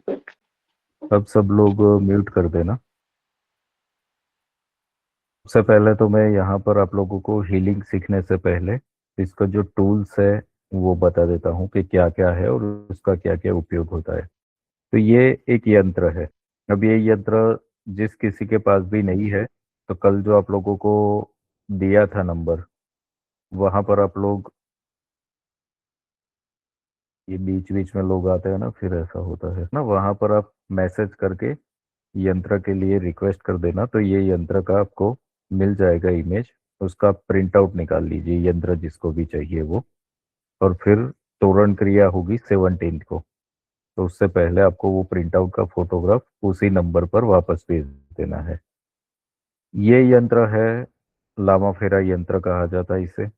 अब सब लोग म्यूट कर देना। सबसे पहले तो मैं यहाँ पर आप लोगों को हीलिंग सीखने से पहले इसका जो टूल्स है वो बता देता हूँ कि क्या क्या है और उसका क्या क्या उपयोग होता है। तो ये एक यंत्र है। अब ये यंत्र जिस किसी के पास भी नहीं है, तो कल जो आप लोगों को दिया था नंबर, वहां पर आप लोग, ये बीच बीच में लोग आते हैं ना, फिर ऐसा होता है ना, वहां पर आप मैसेज करके यंत्र के लिए रिक्वेस्ट कर देना, तो ये यंत्र का आपको मिल जाएगा इमेज। उसका प्रिंट आउट निकाल लीजिए, यंत्र जिसको भी चाहिए वो। और फिर तोरण क्रिया होगी 17 को, तो उससे पहले आपको वो प्रिंट आउट का फोटोग्राफ उसी नंबर पर वापस भेज देना है। ये यंत्र है, लामा फेरा यंत्र कहा जाता है इसे।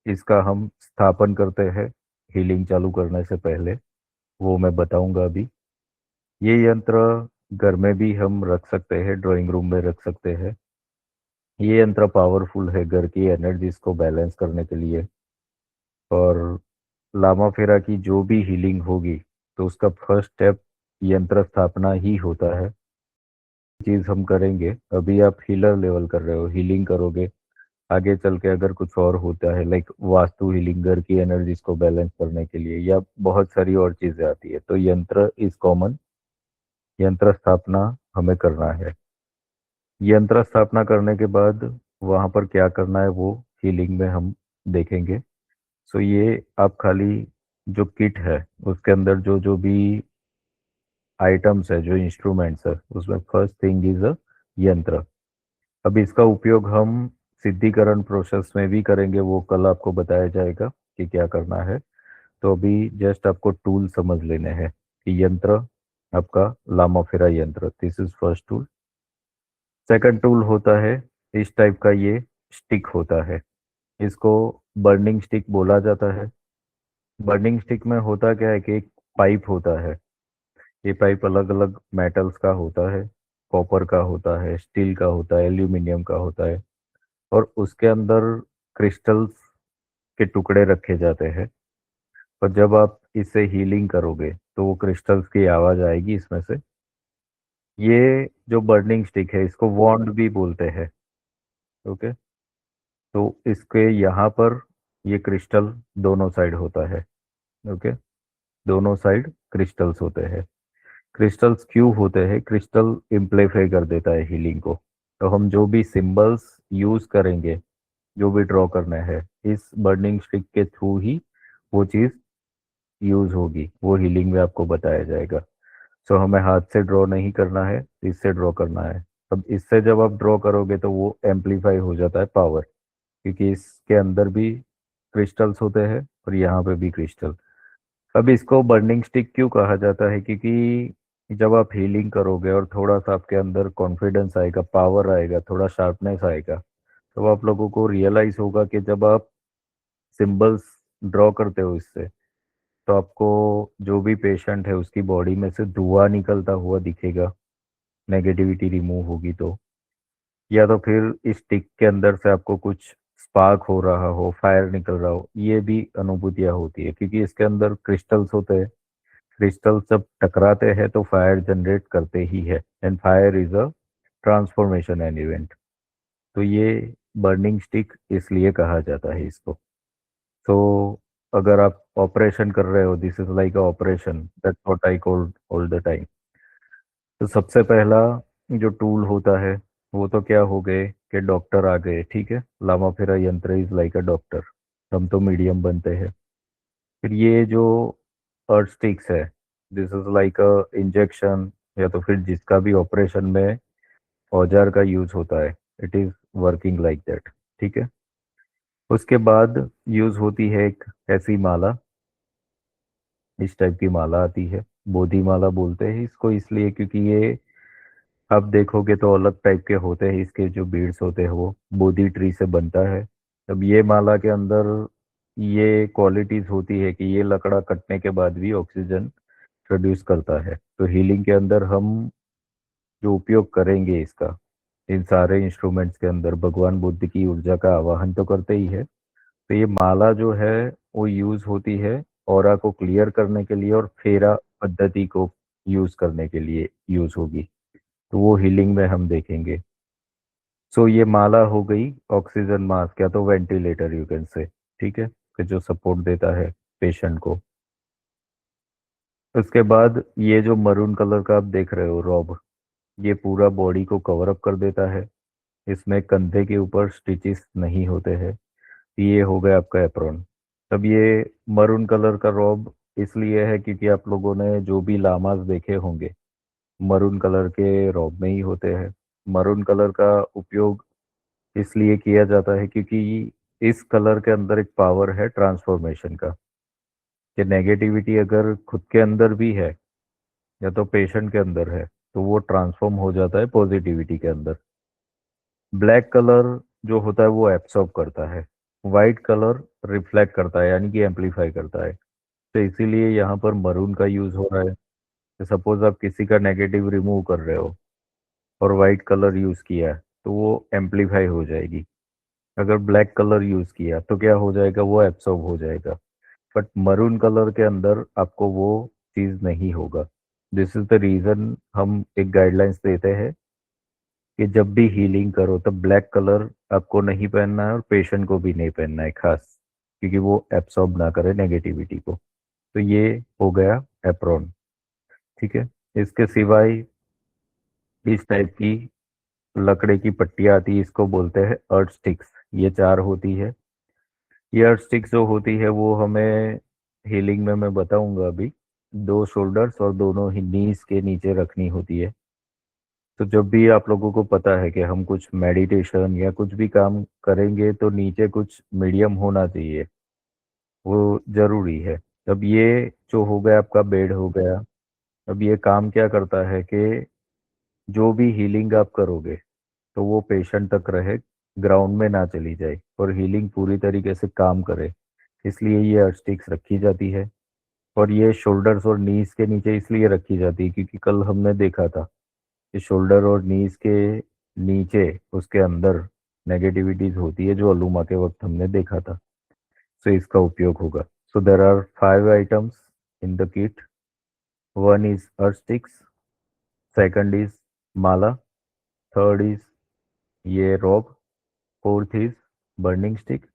इसका हम स्थापन करते हैं हीलिंग चालू करने से पहले, वो मैं बताऊंगा अभी। ये यंत्र घर में भी हम रख सकते हैं, ड्राइंग रूम में रख सकते हैं। ये यंत्र पावरफुल है घर की एनर्जीज को बैलेंस करने के लिए। और लामा फेरा की जो भी हीलिंग होगी, तो उसका फर्स्ट स्टेप यंत्र स्थापना ही होता है। चीज हम करेंगे, अभी आप हीलर लेवल कर रहे हो, हीलिंग करोगे। आगे चल के अगर कुछ और होता है, लाइक वास्तु हीलिंग, घर की एनर्जीज को बैलेंस करने के लिए, या बहुत सारी और चीजें आती है, तो यंत्र इज कॉमन। यंत्र स्थापना हमें करना है। यंत्र स्थापना करने के बाद वहां पर क्या करना है वो हीलिंग में हम देखेंगे। सो ये आप खाली जो किट है उसके अंदर जो जो भी आइटम्स है, जो इंस्ट्रूमेंट्स है, उसमें फर्स्ट थिंग इज अ यंत्र। अब इसका उपयोग हम सिद्धिकरण प्रोसेस में भी करेंगे, वो कल आपको बताया जाएगा कि क्या करना है। तो अभी जस्ट आपको टूल समझ लेने हैं कि यंत्र आपका लामाफेरा यंत्र, this is first tool. Second tool होता है इस टाइप का, ये स्टिक होता है। इसको बर्निंग स्टिक बोला जाता है। बर्निंग स्टिक में होता क्या है कि एक पाइप होता है। ये पाइप अलग अलग मेटल्स का होता है, कॉपर का होता है, स्टील का होता है, एल्यूमिनियम का होता है। और उसके अंदर क्रिस्टल्स के टुकड़े रखे जाते हैं। और जब आप इससे हीलिंग करोगे तो वो क्रिस्टल्स की आवाज आएगी इसमें से। ये जो बर्निंग स्टिक है, इसको वॉन्ड भी बोलते हैं। ओके। तो इसके यहाँ पर ये क्रिस्टल दोनों साइड होता है। ओके। दोनों साइड क्रिस्टल्स होते हैं। क्रिस्टल्स क्यों होते हैं? क्रिस्टल इम्प्लीफाई कर देता है हीलिंग को। तो हम जो भी सिंबल्स यूज करेंगे, जो भी ड्रॉ करना है, इस बर्निंग स्टिक के थ्रू ही वो चीज यूज होगी, वो हीलिंग में आपको बताया जाएगा। सो हमें हाथ से ड्रॉ नहीं करना है, इससे ड्रॉ करना है। अब इससे जब आप ड्रॉ करोगे तो वो एम्पलीफाई हो जाता है पावर, क्योंकि इसके अंदर भी क्रिस्टल्स होते हैं और यहाँ पे भी क्रिस्टल। अब इसको बर्निंग स्टिक क्यों कहा जाता है? क्योंकि जब आप हीलिंग करोगे और थोड़ा सा आपके अंदर कॉन्फिडेंस आएगा, पावर आएगा, थोड़ा शार्पनेस आएगा, तो आप लोगों को रियलाइज होगा कि जब आप सिंबल्स ड्रॉ करते हो इससे, तो आपको जो भी पेशेंट है उसकी बॉडी में से धुआं निकलता हुआ दिखेगा, नेगेटिविटी रिमूव होगी तो। या तो फिर इस टिक के अंदर से आपको कुछ स्पार्क हो रहा हो, फायर निकल रहा हो, ये भी अनुभूतियां होती है, क्योंकि इसके अंदर क्रिस्टल्स होते हैं। क्रिस्टल जब टकराते हैं तो फायर जनरेट करते ही है, and fire is a transformation an event. तो ये बर्निंग स्टिक इसलिए कहा जाता है इसको। तो अगर आप ऑपरेशन कर रहे हो, this is like a operation, that's what I call all the time. तो सबसे पहला जो टूल होता है वो तो क्या हो गए कि डॉक्टर आ गए, ठीक है। लामा फेरा यंत्र इज लाइक अ डॉक्टर, हम तो मीडियम बनते हैं। फिर ये जो अर्थ स्टिक्स है, this is like a injection, या तो फिर जिसका भी ऑपरेशन में औजार का यूज होता है, it is working like that, ठीक है। उसके बाद यूज होती है एक ऐसी माला, इस टाइप की माला आती है। बोधि माला बोलते हैं इसको इसलिए क्योंकि ये आप देखोगे तो अलग टाइप के होते हैं, इसके जो बीड्स होते हैं वो बोधि ट्री से बनता है। अब ये माला के अंदर ये क्वालिटीज होती है कि ये लकड़ा कटने के बाद भी ऑक्सीजन प्रोड्यूस करता है। तो हीलिंग के अंदर हम जो उपयोग करेंगे इसका, इन सारे इंस्ट्रूमेंट्स के अंदर भगवान बुद्ध की ऊर्जा का आवाहन तो करते ही है। तो ये माला जो है वो यूज होती है ऑरा को क्लियर करने के लिए और फेरा पद्धति को यूज करने के लिए यूज होगी, तो वो हीलिंग में हम देखेंगे। सो ये माला हो गई ऑक्सीजन मास्क या तो वेंटिलेटर यू कैन से, ठीक है, कि जो सपोर्ट देता है पेशेंट को। उसके बाद ये जो मरून कलर का आप देख रहे हो रॉब, ये पूरा बॉडी को कवर अप कर देता है। इसमें कंधे के ऊपर स्टिचेस नहीं होते हैं। ये हो गया आपका एप्रॉन। तब ये मरून कलर का रॉब इसलिए है क्योंकि आप लोगों ने जो भी लामास देखे होंगे मरून कलर के रॉब में ही होते हैं। मरून कलर का उपयोग इसलिए किया जाता है क्योंकि इस कलर के अंदर एक पावर है ट्रांसफॉर्मेशन का, कि नेगेटिविटी अगर खुद के अंदर भी है या तो पेशेंट के अंदर है तो वो ट्रांसफॉर्म हो जाता है पॉजिटिविटी के अंदर। ब्लैक कलर जो होता है वो एब्सॉर्ब करता है, वाइट कलर रिफ्लेक्ट करता है यानी कि एम्पलीफाई करता है। तो इसीलिए यहाँ पर मरून का यूज हो रहा है। तो सपोज आप किसी का नेगेटिव रिमूव कर रहे हो और वाइट कलर यूज किया है तो वो एम्पलीफाई हो जाएगी। अगर ब्लैक कलर यूज किया तो क्या हो जाएगा, वो एब्सॉर्ब हो जाएगा। बट मरून कलर के अंदर आपको वो चीज नहीं होगा। दिस इज द रीजन हम एक गाइडलाइंस देते हैं कि जब भी हीलिंग करो तब ब्लैक कलर आपको नहीं पहनना है और पेशेंट को भी नहीं पहनना है खास, क्योंकि वो एब्सॉर्ब ना करे नेगेटिविटी को। तो ये हो गया एप्रॉन, ठीक है। इसके सिवाय इस टाइप की लकड़े की पट्टियाँ आती है, इसको बोलते हैं अर्थ स्टिक्स। ये चार होती है। ये अर्थ स्टिक्स जो होती है वो हमें हीलिंग में मैं बताऊंगा अभी, दो शोल्डर्स और दोनों ही नीज के नीचे रखनी होती है। तो जब भी आप लोगों को पता है कि हम कुछ मेडिटेशन या कुछ भी काम करेंगे तो नीचे कुछ मीडियम होना चाहिए, वो जरूरी है। अब ये जो हो गया आपका बेड हो गया। अब ये काम क्या करता है कि जो भी हीलिंग आप करोगे तो वो पेशेंट तक रहे, ग्राउंड में ना चली जाए और हीलिंग पूरी तरीके से काम करे। इसलिए ये अर्स्टिक्स रखी जाती है। और ये शोल्डर्स और नीज के नीचे इसलिए रखी जाती है क्योंकि कल हमने देखा था कि शोल्डर और नीज के नीचे उसके अंदर नेगेटिविटीज होती है जो अलुमा के वक्त हमने देखा था। सो इसका उपयोग होगा। So there are 5 items in the kit. One is earth sticks, second is mala, third is ये robe, fourth is burning stick,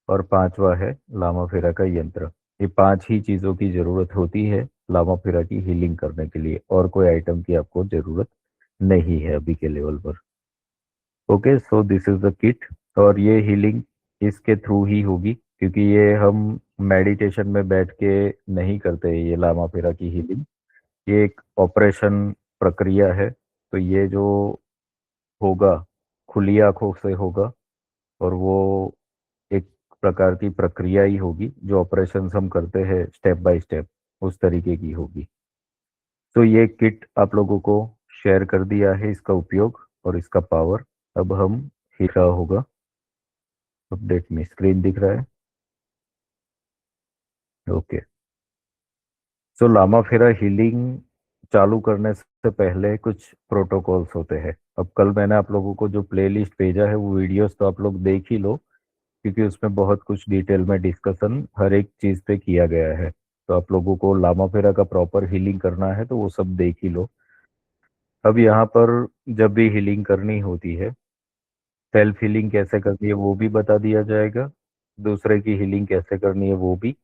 और पांचवा है लामा फेरा का यंत्र। ये पांच ही चीजों की जरूरत होती है लामा फेरा की हीलिंग करने के लिए, और कोई आइटम की आपको जरूरत नहीं है अभी के लेवल पर। Okay, so this is the kit. और ये हीलिंग इसके थ्रू ही होगी क्योंकि ये हम मेडिटेशन में बैठ के नहीं करते, ये लामा फेरा की हीलिंग। ये एक ऑपरेशन प्रक्रिया है। तो ये जो होगा खुली आंखों से होगा, और वो एक प्रकार की प्रक्रिया ही होगी। जो ऑपरेशन हम करते हैं स्टेप बाय स्टेप उस तरीके की होगी। तो ये किट आप लोगों को शेयर कर दिया है, इसका उपयोग और इसका पावर। अब हम ही रहा होगा, अपडेट में स्क्रीन दिख रहा है। ओके, सो लामा फेरा हीलिंग चालू करने से पहले कुछ प्रोटोकॉल्स होते हैं। अब कल मैंने आप लोगों को जो प्लेलिस्ट भेजा है वो वीडियोस तो आप लोग देख ही लो, क्योंकि उसमें बहुत कुछ डिटेल में डिस्कशन हर एक चीज पे किया गया है। तो आप लोगों को लामा फेरा का प्रॉपर हीलिंग करना है तो वो सब देख ही लो। अब यहाँ पर जब भी हीलिंग करनी होती है, सेल्फ हीलिंग कैसे करनी है वो भी बता दिया जाएगा, दूसरे की हीलिंग कैसे करनी है वो भी,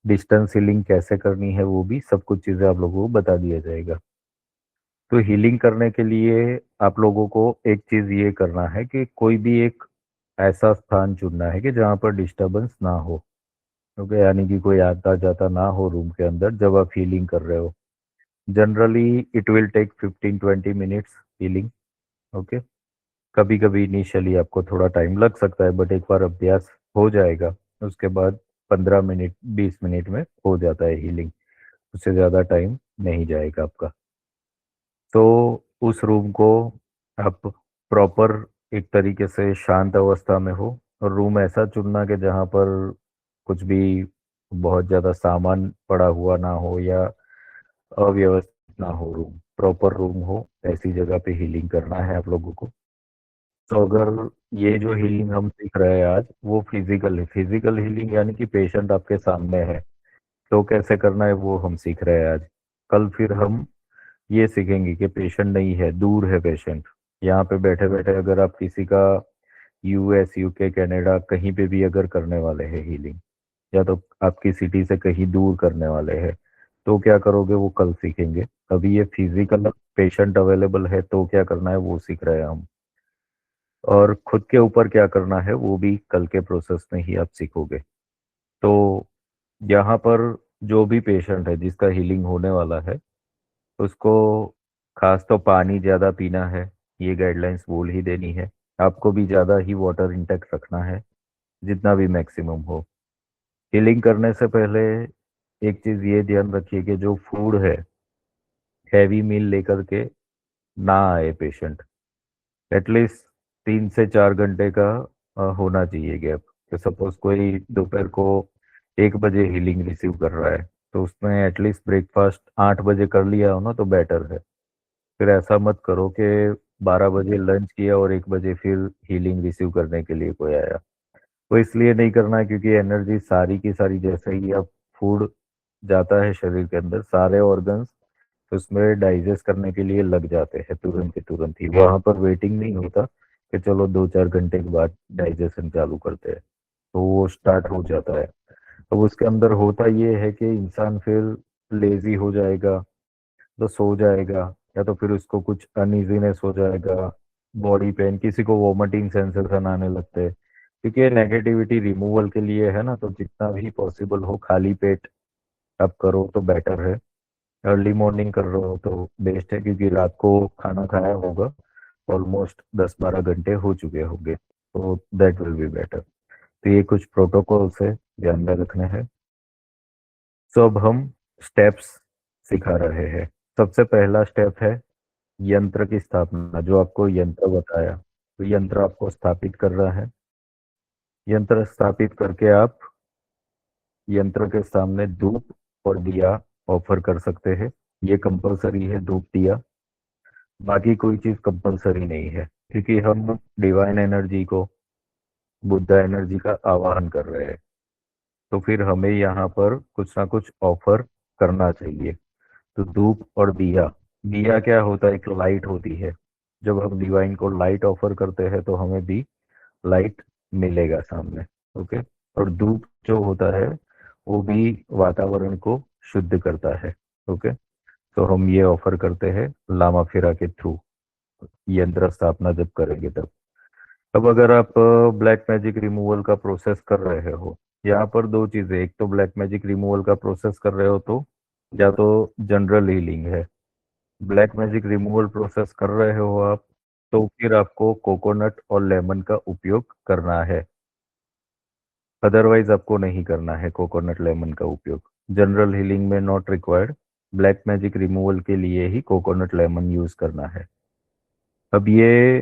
डिस्टेंस हीलिंग कैसे करनी है वो भी, सब कुछ चीजें आप लोगों को बता दिया जाएगा। तो हीलिंग करने के लिए आप लोगों को एक चीज ये करना है कि कोई भी एक ऐसा स्थान चुनना है कि जहाँ पर डिस्टरबेंस ना हो। ओके, यानी कि कोई आता जाता ना हो रूम के अंदर जब आप हीलिंग कर रहे हो। Generally it will take 15-20 minutes healing. Okay, कभी कभी इनिशियली आपको थोड़ा टाइम लग सकता है, बट एक बार अभ्यास हो जाएगा उसके बाद 15 मिनट 20 मिनट में हो जाता है हीलिंग। उससे ज़्यादा टाइम नहीं जाएगा आपका। तो उस रूम को आप प्रॉपर एक तरीके से शांत अवस्था में हो, और रूम ऐसा चुनना कि जहाँ पर कुछ भी बहुत ज़्यादा सामान पड़ा हुआ ना हो या अव्यवस्थित ना हो। रूम प्रॉपर रूम हो, ऐसी जगह पे हीलिंग करना है आप लोगों को। तो अगर ये जो हीलिंग हम सीख रहे हैं आज वो फिजिकल है, फिजिकल हीलिंग यानी कि पेशेंट आपके सामने है तो कैसे करना है वो हम सीख रहे हैं आज। कल फिर हम ये सीखेंगे कि पेशेंट नहीं है, दूर है पेशेंट। यहाँ पे बैठे बैठे अगर आप किसी का यूएस, यूके, कनाडा कहीं पे भी अगर करने वाले हैं हीलिंग, या तो आपकी सिटी से कहीं दूर करने वाले हैं, तो क्या करोगे वो कल सीखेंगे। अभी ये फिजिकल पेशेंट अवेलेबल है तो क्या करना है वो सीख रहे हैं हम। और खुद के ऊपर क्या करना है वो भी कल के प्रोसेस में ही आप सीखोगे। तो यहाँ पर जो भी पेशेंट है जिसका हीलिंग होने वाला है, उसको खास तो पानी ज़्यादा पीना है, ये गाइडलाइंस बोल ही देनी है। आपको भी ज़्यादा ही वाटर इंटेक रखना है, जितना भी मैक्सिमम हो। हीलिंग करने से पहले एक चीज़ ये ध्यान रखिए कि जो फूड है, हैवी मील लेकर के ना आए पेशेंट। एटलीस्ट 3 से 4 घंटे का होना चाहिए गैप। तो सपोज कोई दोपहर को 1 बजे हीलिंग रिसीव कर रहा है, तो उसमें एटलीस्ट ब्रेकफास्ट 8 बजे कर लिया हो ना तो बेटर है। फिर ऐसा मत करो कि 12 बजे लंच किया और 1 बजे फिर हीलिंग रिसीव करने के लिए कोई आया। वो इसलिए नहीं करना है क्योंकि एनर्जी सारी की सारी जैसे ही अब फूड जाता है शरीर के अंदर, सारे ऑर्गन्स उसमें डाइजेस्ट करने के लिए लग जाते हैं तुरंत के तुरंत ही। वहां पर वेटिंग नहीं होता कि चलो 2 4 घंटे के बाद डाइजेशन चालू करते हैं, तो वो स्टार्ट हो जाता है। अब उसके अंदर होता ये है कि इंसान फिर लेजी हो जाएगा, तो सो जाएगा, या तो फिर उसको कुछ अनइजीनेस हो जाएगा, बॉडी पेन, किसी को वॉमिटिंग सेंसेशन आने लगते हैं। क्योंकि नेगेटिविटी रिमूवल के लिए है ना, तो जितना भी पॉसिबल हो खाली पेट आप करो तो बेटर है। अर्ली मॉर्निंग कर रहे हो तो बेस्ट है, क्योंकि रात को खाना खाया होगा, ऑलमोस्ट 10 12 घंटे हो चुके होंगे, तो दैट विल बी बेटर। तो ये कुछ प्रोटोकॉल्स है, ध्यान में रखने हैं। तो अब हम स्टेप्स सिखा रहे हैं। सबसे पहला स्टेप है यंत्र की स्थापना, जो आपको यंत्र बताया, तो यंत्र आपको स्थापित कर रहा है। यंत्र स्थापित करके आप यंत्र के सामने धूप और दिया ऑफर कर सकते हैं। ये कंपलसरी है, धूप दिया। बाकी कोई चीज कंपलसरी नहीं है, क्योंकि हम डिवाइन एनर्जी को, बुद्धा एनर्जी का आवाहन कर रहे हैं। तो फिर हमें यहाँ पर कुछ ना कुछ ऑफर करना चाहिए। तो धूप और दिया, दिया क्या होता है, एक लाइट होती है। जब हम डिवाइन को लाइट ऑफर करते हैं तो हमें भी लाइट मिलेगा सामने। ओके। और धूप जो होता है वो भी वातावरण को शुद्ध करता है। ओके। तो हम ये ऑफर करते हैं लामा फेरा के थ्रू, यंत्र स्थापना जब करेंगे तब। अब अगर आप ब्लैक मैजिक रिमूवल का प्रोसेस कर रहे हो, यहाँ पर दो चीजें, एक तो ब्लैक मैजिक रिमूवल का प्रोसेस कर रहे हो तो या तो जनरल हीलिंग है। ब्लैक मैजिक रिमूवल प्रोसेस कर रहे हो आप, तो फिर आपको कोकोनट और लेमन का उपयोग करना है। अदरवाइज आपको नहीं करना है कोकोनट लेमन का उपयोग। जनरल हीलिंग में not required, black magic removal के लिए ही कोकोनट लेमन यूज करना है। अब ये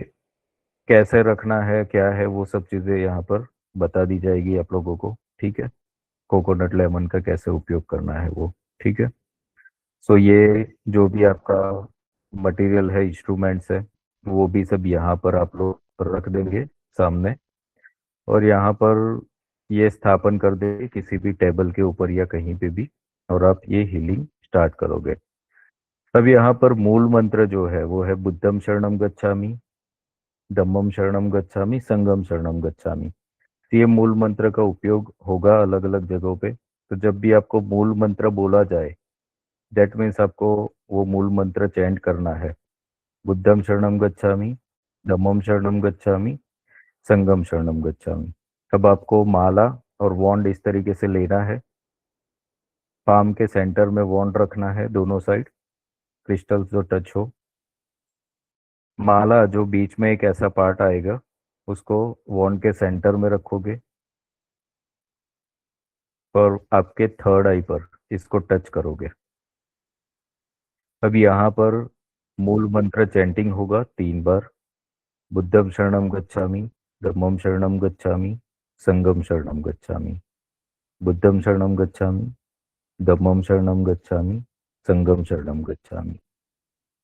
कैसे रखना है क्या है वो सब चीजें यहाँ पर बता दी जाएगी आप लोगों को। ठीक है। कोकोनट लेमन का कैसे उपयोग करना है वो। ठीक है। सो ये जो भी आपका मटेरियल है, इंस्ट्रूमेंट्स है, वो भी सब यहाँ पर आप लोग रख देंगे सामने। और यहाँ पर ये स्थापन कर देंगे किसी भी टेबल के ऊपर या कहीं पे भी, और आप ये हीलिंग स्टार्ट करोगे। अब यहाँ पर मूल मंत्र जो है वो है बुद्धम शरणम गच्छामि, धम्मम शरणम गच्छामि, संघम शरणम गच्छामि। तो ये मूल मंत्र का उपयोग होगा अलग अलग जगहों पे। तो जब भी आपको मूल मंत्र बोला जाए, दैट मीन्स आपको वो मूल मंत्र चैंट करना है। बुद्धम शरणम गच्छामि, धम्मम शरणम गच्छामि, संगम शरणम गच्छामि। अब आपको माला और वॉन्ड इस तरीके से लेना है। पाम के सेंटर में वॉन्ड रखना है, दोनों साइड क्रिस्टल्स जो टच हो। माला जो बीच में एक ऐसा पार्ट आएगा, उसको वॉन्ड के सेंटर में रखोगे और आपके थर्ड आई पर इसको टच करोगे। अब यहाँ पर मूल मंत्र चैंटिंग होगा 3 बार। बुद्धम शरणम गच्छामि, धम्मम शरणम गच्छामि, संगम शरणम गच्छामि। बुद्धम शरणम गच्छामि, धम्मम शरणम गच्छामि, संगम शरणम गच्छामि।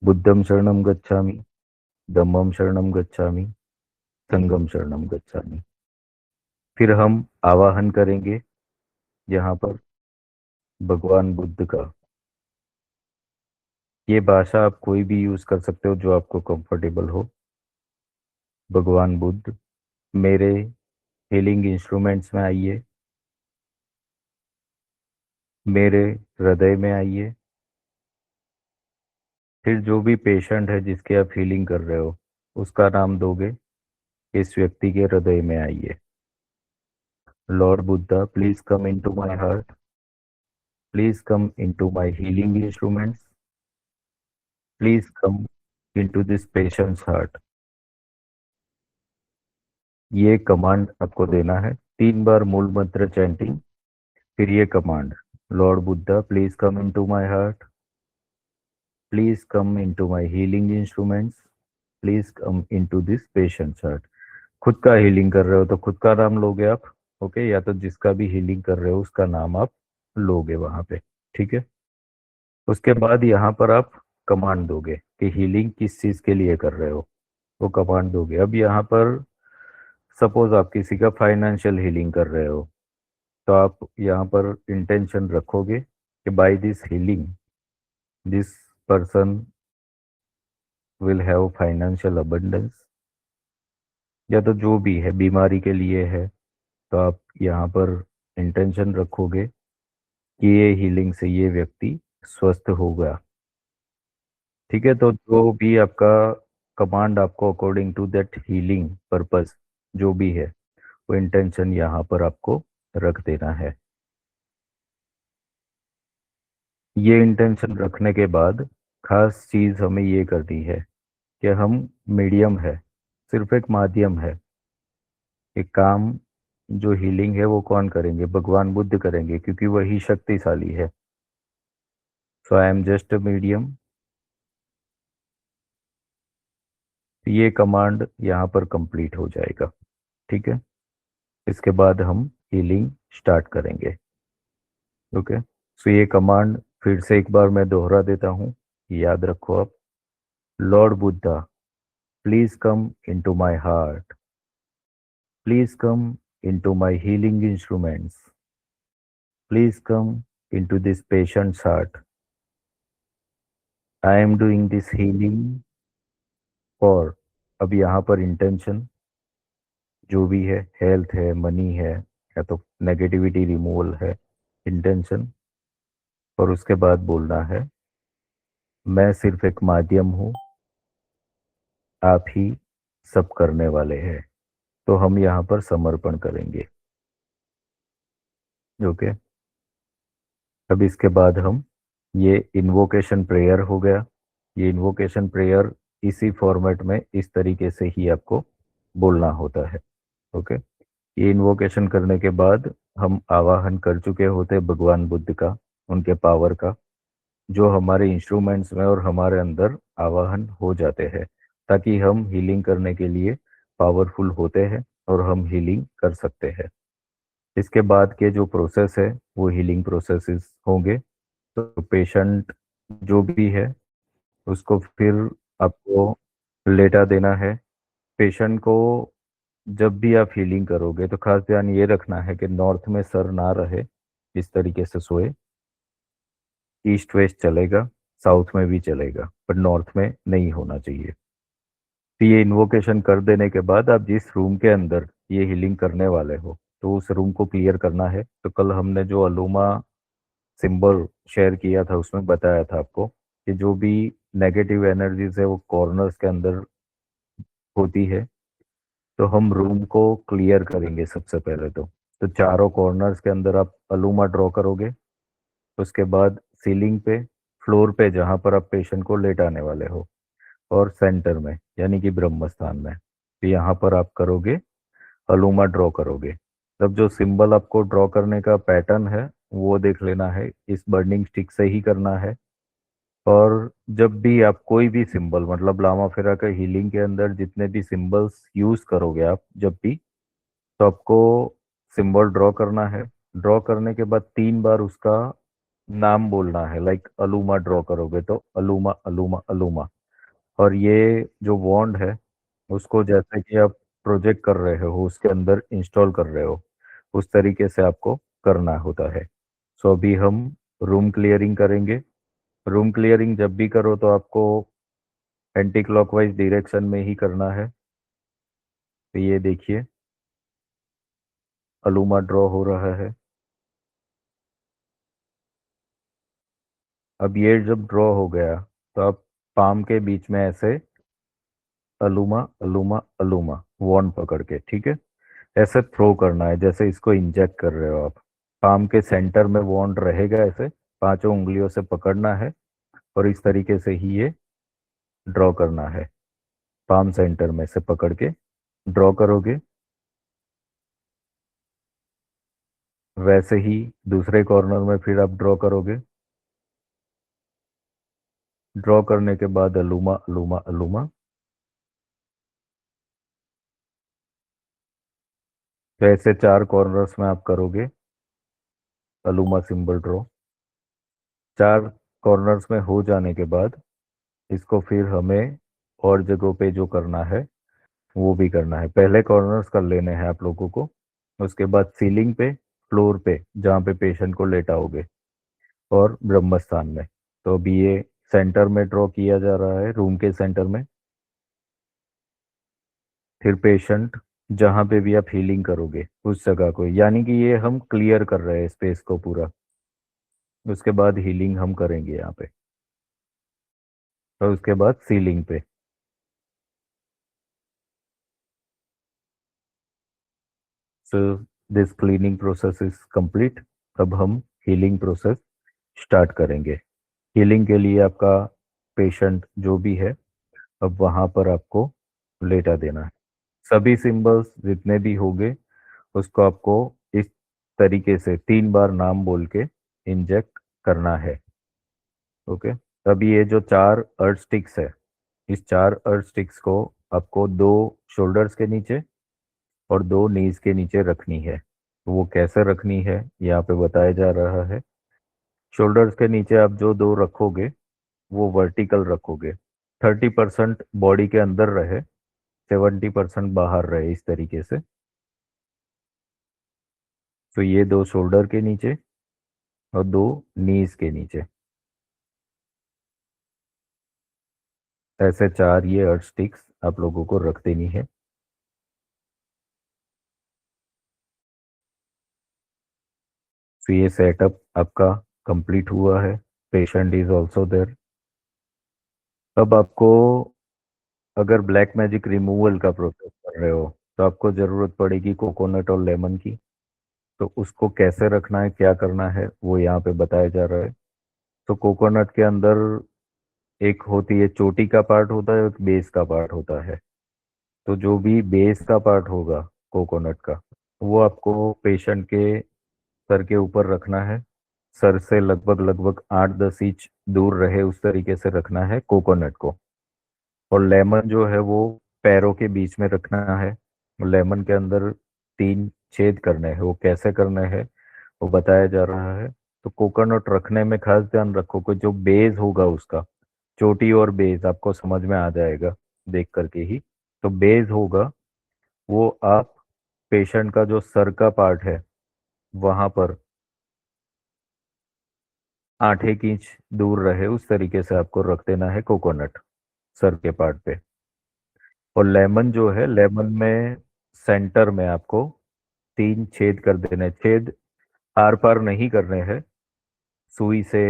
बुद्धम शरणम गच्छामि, धम्मम शरणम गच्छामि, संगम शरणम गच्छामि। फिर हम आवाहन करेंगे यहाँ पर भगवान बुद्ध का। ये भाषा आप कोई भी यूज कर सकते हो जो आपको कंफर्टेबल हो। भगवान बुद्ध, मेरे हीलिंग इंस्ट्रूमेंट्स में आइए, मेरे हृदय में आइए। फिर जो भी पेशेंट है जिसके आप हीलिंग कर रहे हो उसका नाम दोगे, इस व्यक्ति के हृदय में आइए। Lord Buddha, please come into my heart, please come into my healing instruments, please come into this patients heart. ये कमांड आपको देना है 3 बार मूल मंत्र चैंटिंग। फिर ये command, Lord Buddha please come into my heart, please come into my healing instruments, please come into this patients heart. खुद का हीलिंग कर रहे हो तो खुद का नाम लोगे आप, ओके, या तो जिसका भी हीलिंग कर रहे हो उसका नाम आप लोगे वहां पे, ठीक है। उसके बाद यहाँ पर आप कमांड दोगे कि हीलिंग किस चीज के लिए कर रहे हो, वो कमांड दोगे। अब यहाँ पर सपोज आप किसी का फाइनेंशियल हीलिंग कर रहे हो, तो आप यहाँ पर इंटेंशन रखोगे कि by this healing this person will have financial abundance, या तो जो भी है बीमारी के लिए है, तो आप यहाँ पर इंटेंशन रखोगे कि ये हीलिंग से ये व्यक्ति स्वस्थ होगा, ठीक है। तो जो भी आपका कमांड आपको according to that healing purpose जो भी है, वो इंटेंशन यहाँ पर आपको रख देना है। ये इंटेंशन रखने के बाद खास चीज हमें ये करनी है कि हम मीडियम है, सिर्फ एक माध्यम है। एक काम जो हीलिंग है वो कौन करेंगे, भगवान बुद्ध करेंगे, क्योंकि वही शक्तिशाली है। So I am just a medium. ये कमांड यहाँ पर कंप्लीट हो जाएगा, ठीक है। इसके बाद हम हीलिंग स्टार्ट करेंगे, ओके। सो ये कमांड फिर से एक बार मैं दोहरा देता हूँ, याद रखो आप। Lord Buddha please come into my heart, please come into my healing instruments, please come into this patients heart. I am doing this healing for, अब यहाँ पर इंटेंशन जो भी है, हेल्थ है, मनी है, या तो नेगेटिविटी रिमूवल है, इंटेंशन। और उसके बाद बोलना है, मैं सिर्फ एक माध्यम हूँ, आप ही सब करने वाले हैं। तो हम यहाँ पर समर्पण करेंगे, ओके। अब इसके बाद हम, ये इन्वोकेशन प्रेयर हो गया। ये इन्वोकेशन प्रेयर इसी फॉर्मेट में इस तरीके से ही आपको बोलना होता है, ओके। ये इन्वोकेशन करने के बाद हम आवाहन कर चुके होते भगवान बुद्ध का, उनके पावर का, जो हमारे इंस्ट्रूमेंट्स में और हमारे अंदर आवाहन हो जाते हैं, ताकि हम हीलिंग करने के लिए पावरफुल होते हैं और हम हीलिंग कर सकते हैं। इसके बाद के जो प्रोसेस है वो हीलिंग प्रोसेसेस होंगे। तो पेशेंट जो भी है उसको फिर आपको लेटा देना है। पेशेंट को जब भी आप हीलिंग करोगे तो खास ध्यान ये रखना है कि नॉर्थ में सर ना रहे, इस तरीके से सोए। ईस्ट वेस्ट चलेगा, साउथ में भी चलेगा, पर नॉर्थ में नहीं होना चाहिए। तो ये इन्वोकेशन कर देने के बाद आप जिस रूम के अंदर ये हीलिंग करने वाले हो तो उस रूम को क्लियर करना है। तो कल हमने जो अलोमा सिंबल शेयर किया था उसमें बताया था आपको कि जो भी नेगेटिव एनर्जीज है वो कॉर्नर्स के अंदर होती है। तो हम रूम को क्लियर करेंगे सबसे पहले। तो चारों कॉर्नर्स के अंदर आप अलूमा ड्रॉ करोगे। उसके बाद सीलिंग पे, फ्लोर पे जहां पर आप पेशेंट को लेटाने वाले हो, और सेंटर में यानी कि ब्रह्म स्थान में, तो यहाँ पर आप करोगे, अलूमा ड्रॉ करोगे। तब जो सिंबल आपको ड्रॉ करने का पैटर्न है वो देख लेना है, इस बर्निंग स्टिक से ही करना है। और जब भी आप कोई भी सिंबल, मतलब लामा फेरा का हीलिंग के अंदर जितने भी सिंबल्स यूज करोगे आप जब भी, तो आपको सिंबल ड्रॉ करना है। ड्रॉ करने के बाद 3 बार उसका नाम बोलना है। लाइक अलूमा ड्रॉ करोगे तो अलूमा अलूमा अलूमा। और ये जो वॉन्ड है उसको जैसे कि आप प्रोजेक्ट कर रहे हो, उसके अंदर इंस्टॉल कर रहे हो, उस तरीके से आपको करना होता है। सो अभी हम रूम क्लियरिंग करेंगे। रूम क्लियरिंग जब भी करो तो आपको एंटी क्लॉकवाइज डायरेक्शन में ही करना है। तो ये देखिए, अलूमा ड्रॉ हो रहा है। अब ये जब ड्रॉ हो गया तो आप पाम के बीच में ऐसे अलूमा अलूमा अलूमा वॉन्ड पकड़ के, ठीक है, ऐसे थ्रो करना है जैसे इसको इंजेक्ट कर रहे हो आप। पाम के सेंटर में वॉन्ड रहेगा, ऐसे पांचों उंगलियों से पकड़ना है और इस तरीके से ही ये ड्रॉ करना है। पाम सेंटर में से पकड़ के ड्रॉ करोगे, वैसे ही दूसरे कॉर्नर में फिर आप ड्रॉ करोगे। ड्रॉ करने के बाद अलूमा अलूमा अलूमा। तो ऐसे चार कॉर्नर्स में आप करोगे अलूमा सिंबल ड्रॉ। चार कॉर्नर्स में हो जाने के बाद इसको फिर हमें और जगहों पे जो करना है वो भी करना है। पहले कॉर्नर्स कर लेने हैं आप लोगों को, उसके बाद सीलिंग पे, फ्लोर पे जहाँ पे पेशेंट को लेटाओगे, और ब्रह्मस्थान में। तो अभी ये सेंटर में ड्रॉ किया जा रहा है, रूम के सेंटर में। फिर पेशेंट जहाँ पे भी आप हीलिंग करोगे उस जगह को, यानी कि ये हम क्लियर कर रहे हैं स्पेस को पूरा। उसके बाद हीलिंग हम करेंगे यहाँ पे, और उसके बाद सीलिंग पे। So this cleaning process is complete. अब हम हीलिंग प्रोसेस स्टार्ट करेंगे। हीलिंग के लिए आपका पेशेंट जो भी है, अब वहाँ पर आपको लेटा देना है। सभी सिंबल्स जितने भी होंगे उसको आपको इस तरीके से 3 बार नाम बोल के इंजेक्ट करना है। ओके। अभी ये जो 4 अर्थ स्टिक्स है, इस 4 अर्थ स्टिक्स को आपको 2 शोल्डर्स के नीचे और 2 नीज के नीचे रखनी है। तो वो कैसे रखनी है यहाँ पे बताया जा रहा है। शोल्डर्स के नीचे आप जो 2 रखोगे वो वर्टिकल रखोगे। 30% बॉडी के अंदर रहे, 70% बाहर रहे, इस तरीके से। तो ये 2 शोल्डर के नीचे और 2 नीज के नीचे, ऐसे 4 ये अर्थ स्टिक्स आप लोगों को रख देनी है। तो ये सेटअप आपका कंप्लीट हुआ है। Patient is also there. अब आपको, अगर ब्लैक मैजिक रिमूवल का प्रोसेस कर रहे हो तो आपको ज़रूरत पड़ेगी कोकोनट और लेमन की। तो उसको कैसे रखना है, क्या करना है, वो यहाँ पे बताया जा रहा है। तो कोकोनट के अंदर एक होती है, चोटी का पार्ट होता है, एक बेस का पार्ट होता है। तो जो भी बेस का पार्ट होगा कोकोनट का, वो आपको पेशेंट के सर के ऊपर रखना है। सर से लगभग लगभग 8-10 इंच दूर रहे उस तरीके से रखना है कोकोनट को। और लेमन जो है वो पैरों के बीच में रखना है। लेमन के अंदर 3 छेद करने हैं। वो कैसे करने हैं वो बताया जा रहा है। तो कोकोनट रखने में खास ध्यान रखो कि जो बेस होगा उसका, चोटी और बेस आपको समझ में आ जाएगा देख करके ही। तो बेस होगा वो आप पेशेंट का जो सर का पार्ट है वहां पर 8-1 इंच दूर रहे उस तरीके से आपको रख देना है कोकोनट सर के पार्ट पे। और लेमन जो है, लेमन में सेंटर में आपको 3 छेद कर देने हैं। छेद आर पार नहीं करने हैं, सुई से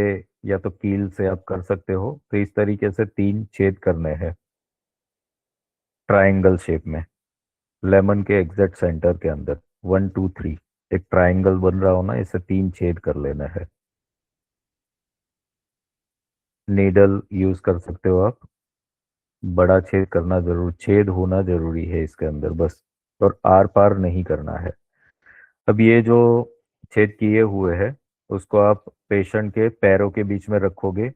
या तो कील से आप कर सकते हो। तो इस तरीके से 3 छेद करने हैं ट्रायंगल शेप में, लेमन के एग्जैक्ट सेंटर के अंदर। 1 2 3 एक ट्रायंगल बन रहा हो ना, इसे 3 छेद कर लेना है। नीडल यूज कर सकते हो आप। बड़ा छेद करना जरूर, छेद होना जरूरी है इसके अंदर बस। और आर पार नहीं करना है। अब ये जो छेद किए हुए हैं उसको आप पेशेंट के पैरों के बीच में रखोगे,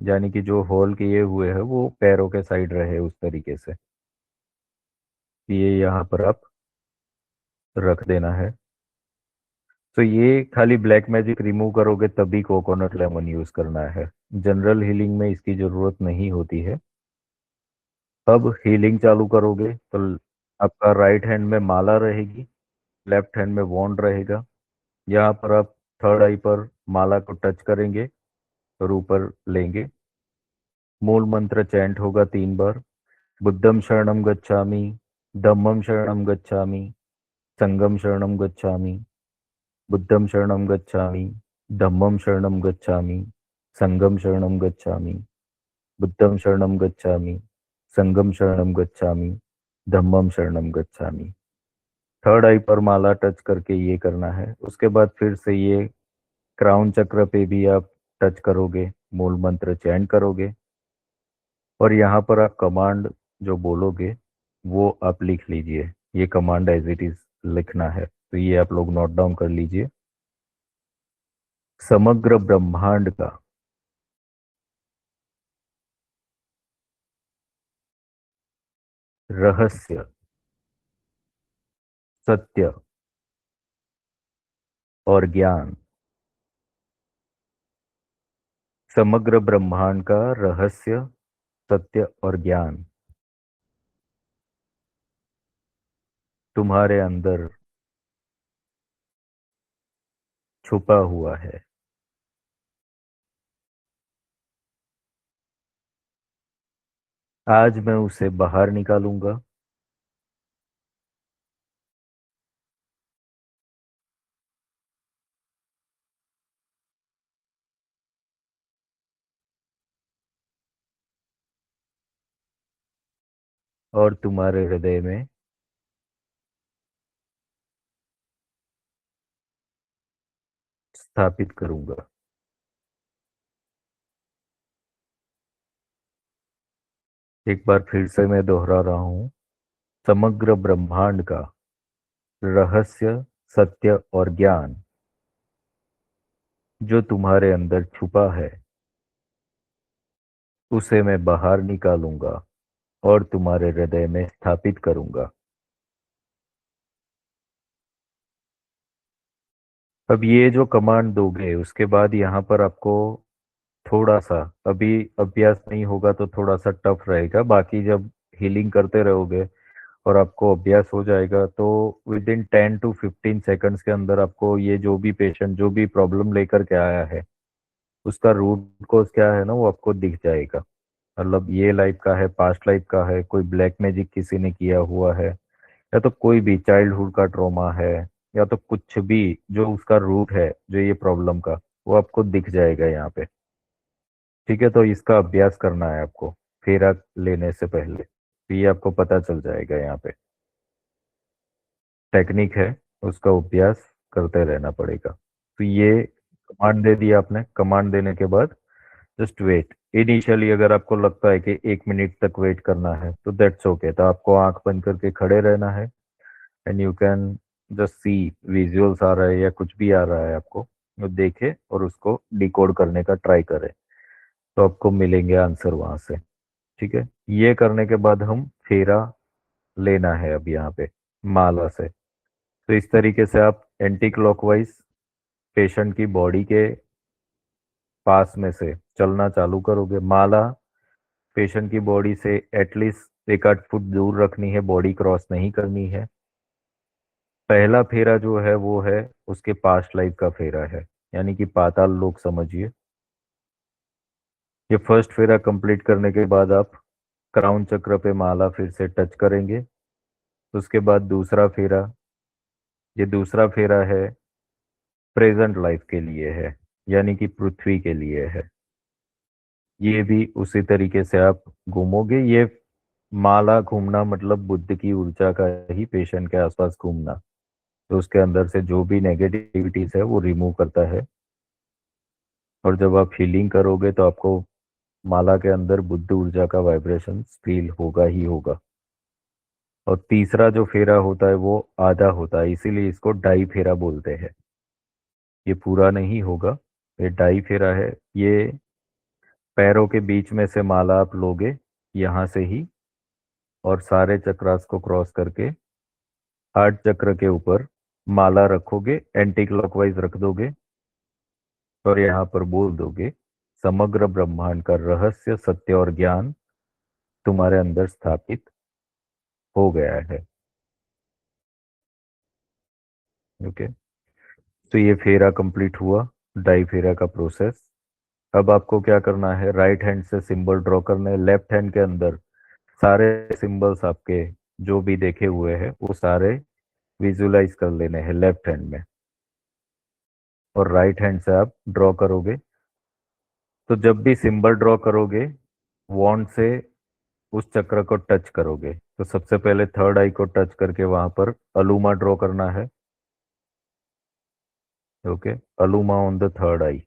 यानी कि जो होल किए हुए हैं वो पैरों के साइड रहे उस तरीके से। ये यहाँ पर आप रख देना है। तो ये खाली ब्लैक मैजिक रिमूव करोगे तभी कोकोनट लेमन यूज करना है। जनरल हीलिंग में इसकी जरूरत नहीं होती है। अब हीलिंग चालू करोगे तो आपका राइट हैंड में माला रहेगी, लेफ्ट हैंड में वॉन्ड रहेगा। यहाँ पर आप थर्ड आई पर माला को टच करेंगे और ऊपर लेंगे। मूल मंत्र चैंट होगा 3 बार। बुद्धम शरणम गच्छामि, धम्मम शरणम गच्छामि, संघम शरणम गच्छामि। बुद्धम शरणम गच्छामि, धम्मम शरणम गच्छामि, संघम शरणम गच्छामि। बुद्धम शरणम गच्छामि, संघम शरणम गच्छामि, धम्मम शरणम गच्छामि। थर्ड आई पर माला टच करके ये करना है। उसके बाद फिर से ये क्राउन चक्र पे भी आप टच करोगे, मूल मंत्र चैंट करोगे, और यहाँ पर आप कमांड जो बोलोगे वो आप लिख लीजिए। ये कमांड एज इट इज लिखना है, तो ये आप लोग नोट डाउन कर लीजिए। समग्र ब्रह्मांड का रहस्य, सत्य और ज्ञान। समग्र ब्रह्मांड का रहस्य, सत्य और ज्ञान तुम्हारे अंदर छुपा हुआ है। आज मैं उसे बाहर निकालूंगा और तुम्हारे हृदय में स्थापित करूंगा। एक बार फिर से मैं दोहरा रहा हूं। समग्र ब्रह्मांड का रहस्य, सत्य और ज्ञान जो तुम्हारे अंदर छुपा है, उसे मैं बाहर निकालूंगा और तुम्हारे हृदय में स्थापित करूंगा। अब ये जो कमांड दोगे उसके बाद यहाँ पर आपको थोड़ा सा, अभी अभ्यास नहीं होगा तो थोड़ा सा टफ रहेगा। बाकी जब हीलिंग करते रहोगे और आपको अभ्यास हो जाएगा तो विद इन 10 to 15 सेकंड्स के अंदर आपको ये जो भी पेशेंट जो भी प्रॉब्लम लेकर के आया है उसका रूट कोज क्या है ना वो आपको दिख जाएगा। मतलब ये लाइफ का है, पास्ट लाइफ का है, कोई ब्लैक मैजिक किसी ने किया हुआ है, या तो कोई भी चाइल्डहुड का ट्रॉमा है, या तो कुछ भी जो उसका रूट है जो ये प्रॉब्लम का, वो आपको दिख जाएगा यहाँ पे। ठीक है, तो इसका अभ्यास करना है आपको फेरा लेने से पहले, तो ये आपको पता चल जाएगा। यहाँ पे टेक्निक है, उसका अभ्यास करते रहना पड़ेगा। तो ये कमांड दे दिया आपने। कमांड देने के बाद जस्ट वेट। इनिशियली अगर आपको लगता है कि 1 मिनट तक वेट करना है तो दैट्स ओके, तो आपको आंख बंद करके खड़े रहना है। And you can just see visuals आ रहा है या कुछ भी आ रहा है आपको, वो देखे और उसको डिकोड करने का ट्राई करें, तो आपको मिलेंगे आंसर वहां से। ठीक है, ये करने के बाद हम फेरा लेना है अब यहाँ पे माला से। तो इस तरीके से आप एंटी क्लॉकवाइज पेशेंट की बॉडी के पास में से चलना चालू करोगे। माला पेशेंट की बॉडी से एटलीस्ट 1 8 फुट दूर रखनी है, बॉडी क्रॉस नहीं करनी है। पहला फेरा जो है वो है उसके पास्ट लाइफ का फेरा है, यानी कि पाताल लोक समझिए। ये फर्स्ट फेरा कंप्लीट करने के बाद आप क्राउन चक्र पे माला फिर से टच करेंगे। उसके बाद दूसरा फेरा, ये दूसरा फेरा है प्रेजेंट लाइफ के लिए है, यानी कि पृथ्वी के लिए है। ये भी उसी तरीके से आप घूमोगे। ये माला घूमना मतलब बुद्ध की ऊर्जा का ही पेशेंट के आसपास घूमना, तो उसके अंदर से जो भी नेगेटिविटीज है वो रिमूव करता है। और जब आप हीलिंग करोगे तो आपको माला के अंदर बुद्ध ऊर्जा का वाइब्रेशन फील होगा ही होगा। और तीसरा जो फेरा होता है वो आधा होता है, इसीलिए इसको डाई फेरा बोलते हैं। ये पूरा नहीं होगा, ये डाई फेरा है। ये पैरों के बीच में से माला आप लोगे यहाँ से ही, और सारे चक्रास को क्रॉस करके हार्ट चक्र के ऊपर माला रखोगे, एंटी क्लॉकवाइज रख दोगे, और यहाँ पर बोल दोगे समग्र ब्रह्मांड का रहस्य, सत्य और ज्ञान तुम्हारे अंदर स्थापित हो गया है। ओके, तो ये फेरा कंप्लीट हुआ, डाई फेरा का प्रोसेस। अब आपको क्या करना है, राइट हैंड से सिंबल ड्रॉ करना है। लेफ्ट हैंड के अंदर सारे सिंबल्स आपके जो भी देखे हुए हैं वो सारे विजुलाइज कर लेने हैं लेफ्ट हैंड में, और राइट हैंड से आप ड्रॉ करोगे। तो जब भी सिंबल ड्रॉ करोगे, वॉन्ड से उस चक्र को टच करोगे। तो सबसे पहले थर्ड आई को टच करके वहां पर अलूमा ड्रॉ करना है। Okay, Aluma on the third eye.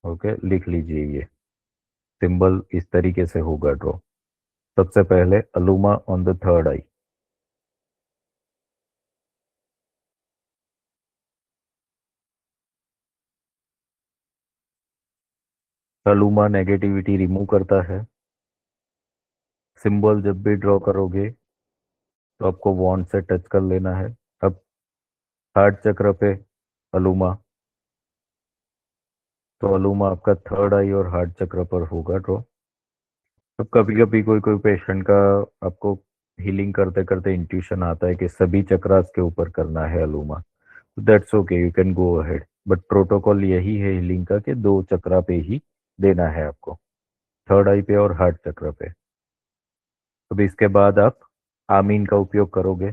Okay, लिख लीजिए ये सिंबल इस तरीके से होगा ड्रॉ। सबसे पहले Aluma on the third eye. Aluma negativity remove करता है। सिंबल जब भी ड्रॉ करोगे तो आपको वॉन्ड से टच कर लेना है। अब हार्ट चक्र पे अलूमा, तो अलूमा आपका थर्ड आई और हार्ट चक्र पर होगा ड्रॉ। तो कभी कभी कोई कोई पेशेंट का आपको हीलिंग करते करते इंट्यूशन आता है कि सभी चक्रास के ऊपर करना है Aluma. That's okay, you can go ahead, but protocol यही है हीलिंग का कि दो चक्रा पे ही देना है आपको, थर्ड आई पे और हार्ट चक्र पे। अब इसके बाद आप आमीन का उपयोग करोगे।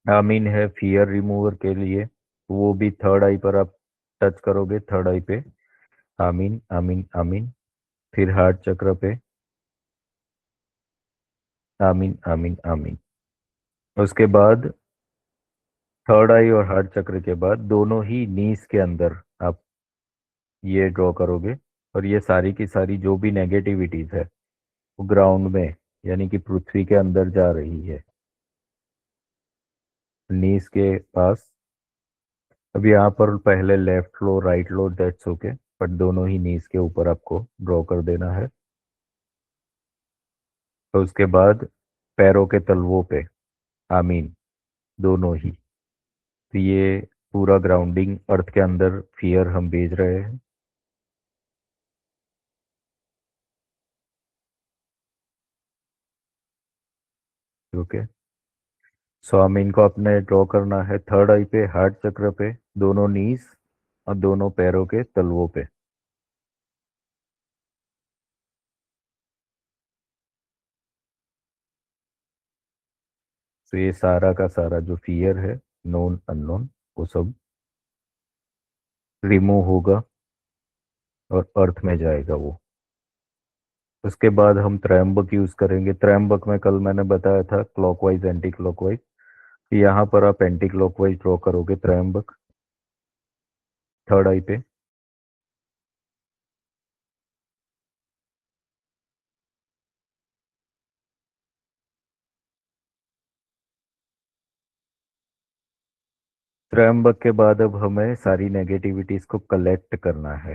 आमीन है फियर रिमूवर के लिए, वो भी थर्ड आई पर आप टच करोगे, थर्ड आई पे आमीन आमीन आमीन। फिर हार्ट चक्र पे आमीन आमीन आमीन। उसके बाद थर्ड आई और हार्ट चक्र के बाद दोनों ही नीज के अंदर आप ये ड्रॉ करोगे। और ये सारी की सारी जो भी नेगेटिविटीज है वो ग्राउंड में, यानी कि पृथ्वी के अंदर जा रही है, नीज के पास। अब यहाँ पर पहले left low right low, that's okay, but दोनों ही नीज के ऊपर आपको ड्रॉ कर देना है। तो उसके बाद पैरों के तलवों पे आमीन, दोनों ही। तो ये पूरा ग्राउंडिंग अर्थ के अंदर फियर हम भेज रहे हैं। ओके, सो आमीन को अपने ड्रॉ करना है थर्ड आई पे, हार्ट चक्र पे, दोनों नीज और दोनों पैरों के तलवों पे। तो ये सारा का सारा जो फियर है, नोन अननोन, वो सब रिमूव होगा और अर्थ में जाएगा वो। उसके बाद हम त्रयंबक यूज करेंगे। त्रयंबक में कल मैंने बताया था क्लॉकवाइज एंटी क्लॉकवाइज, यहाँ पर आप एंटी क्लॉकवाइज ड्रॉ करोगे त्रयंबक थर्ड आई पे। त्रयंबक के बाद अब हमें सारी नेगेटिविटीज को कलेक्ट करना है।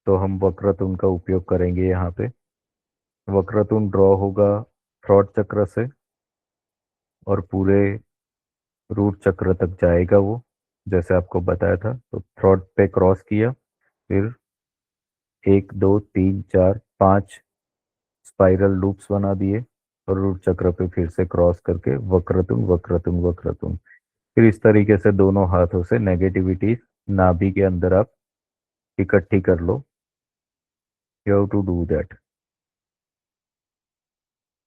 तो हम वक्रतुंड का उपयोग करेंगे यहाँ पे। वक्रतुंड ड्रॉ होगा थ्रॉट चक्र से और पूरे रूट चक्र तक जाएगा वो, जैसे आपको बताया था। तो थ्रॉट पे क्रॉस किया, फिर एक दो तीन चार पांच स्पाइरल लूप्स बना दिए, और रूट चक्र पे फिर से क्रॉस करके वक्रतुंड वक्रतुंड वक्रतुंड। फिर इस तरीके से दोनों हाथों से नेगेटिविटी नाभि के अंदर आप इकट्ठी कर लो। You have to do that.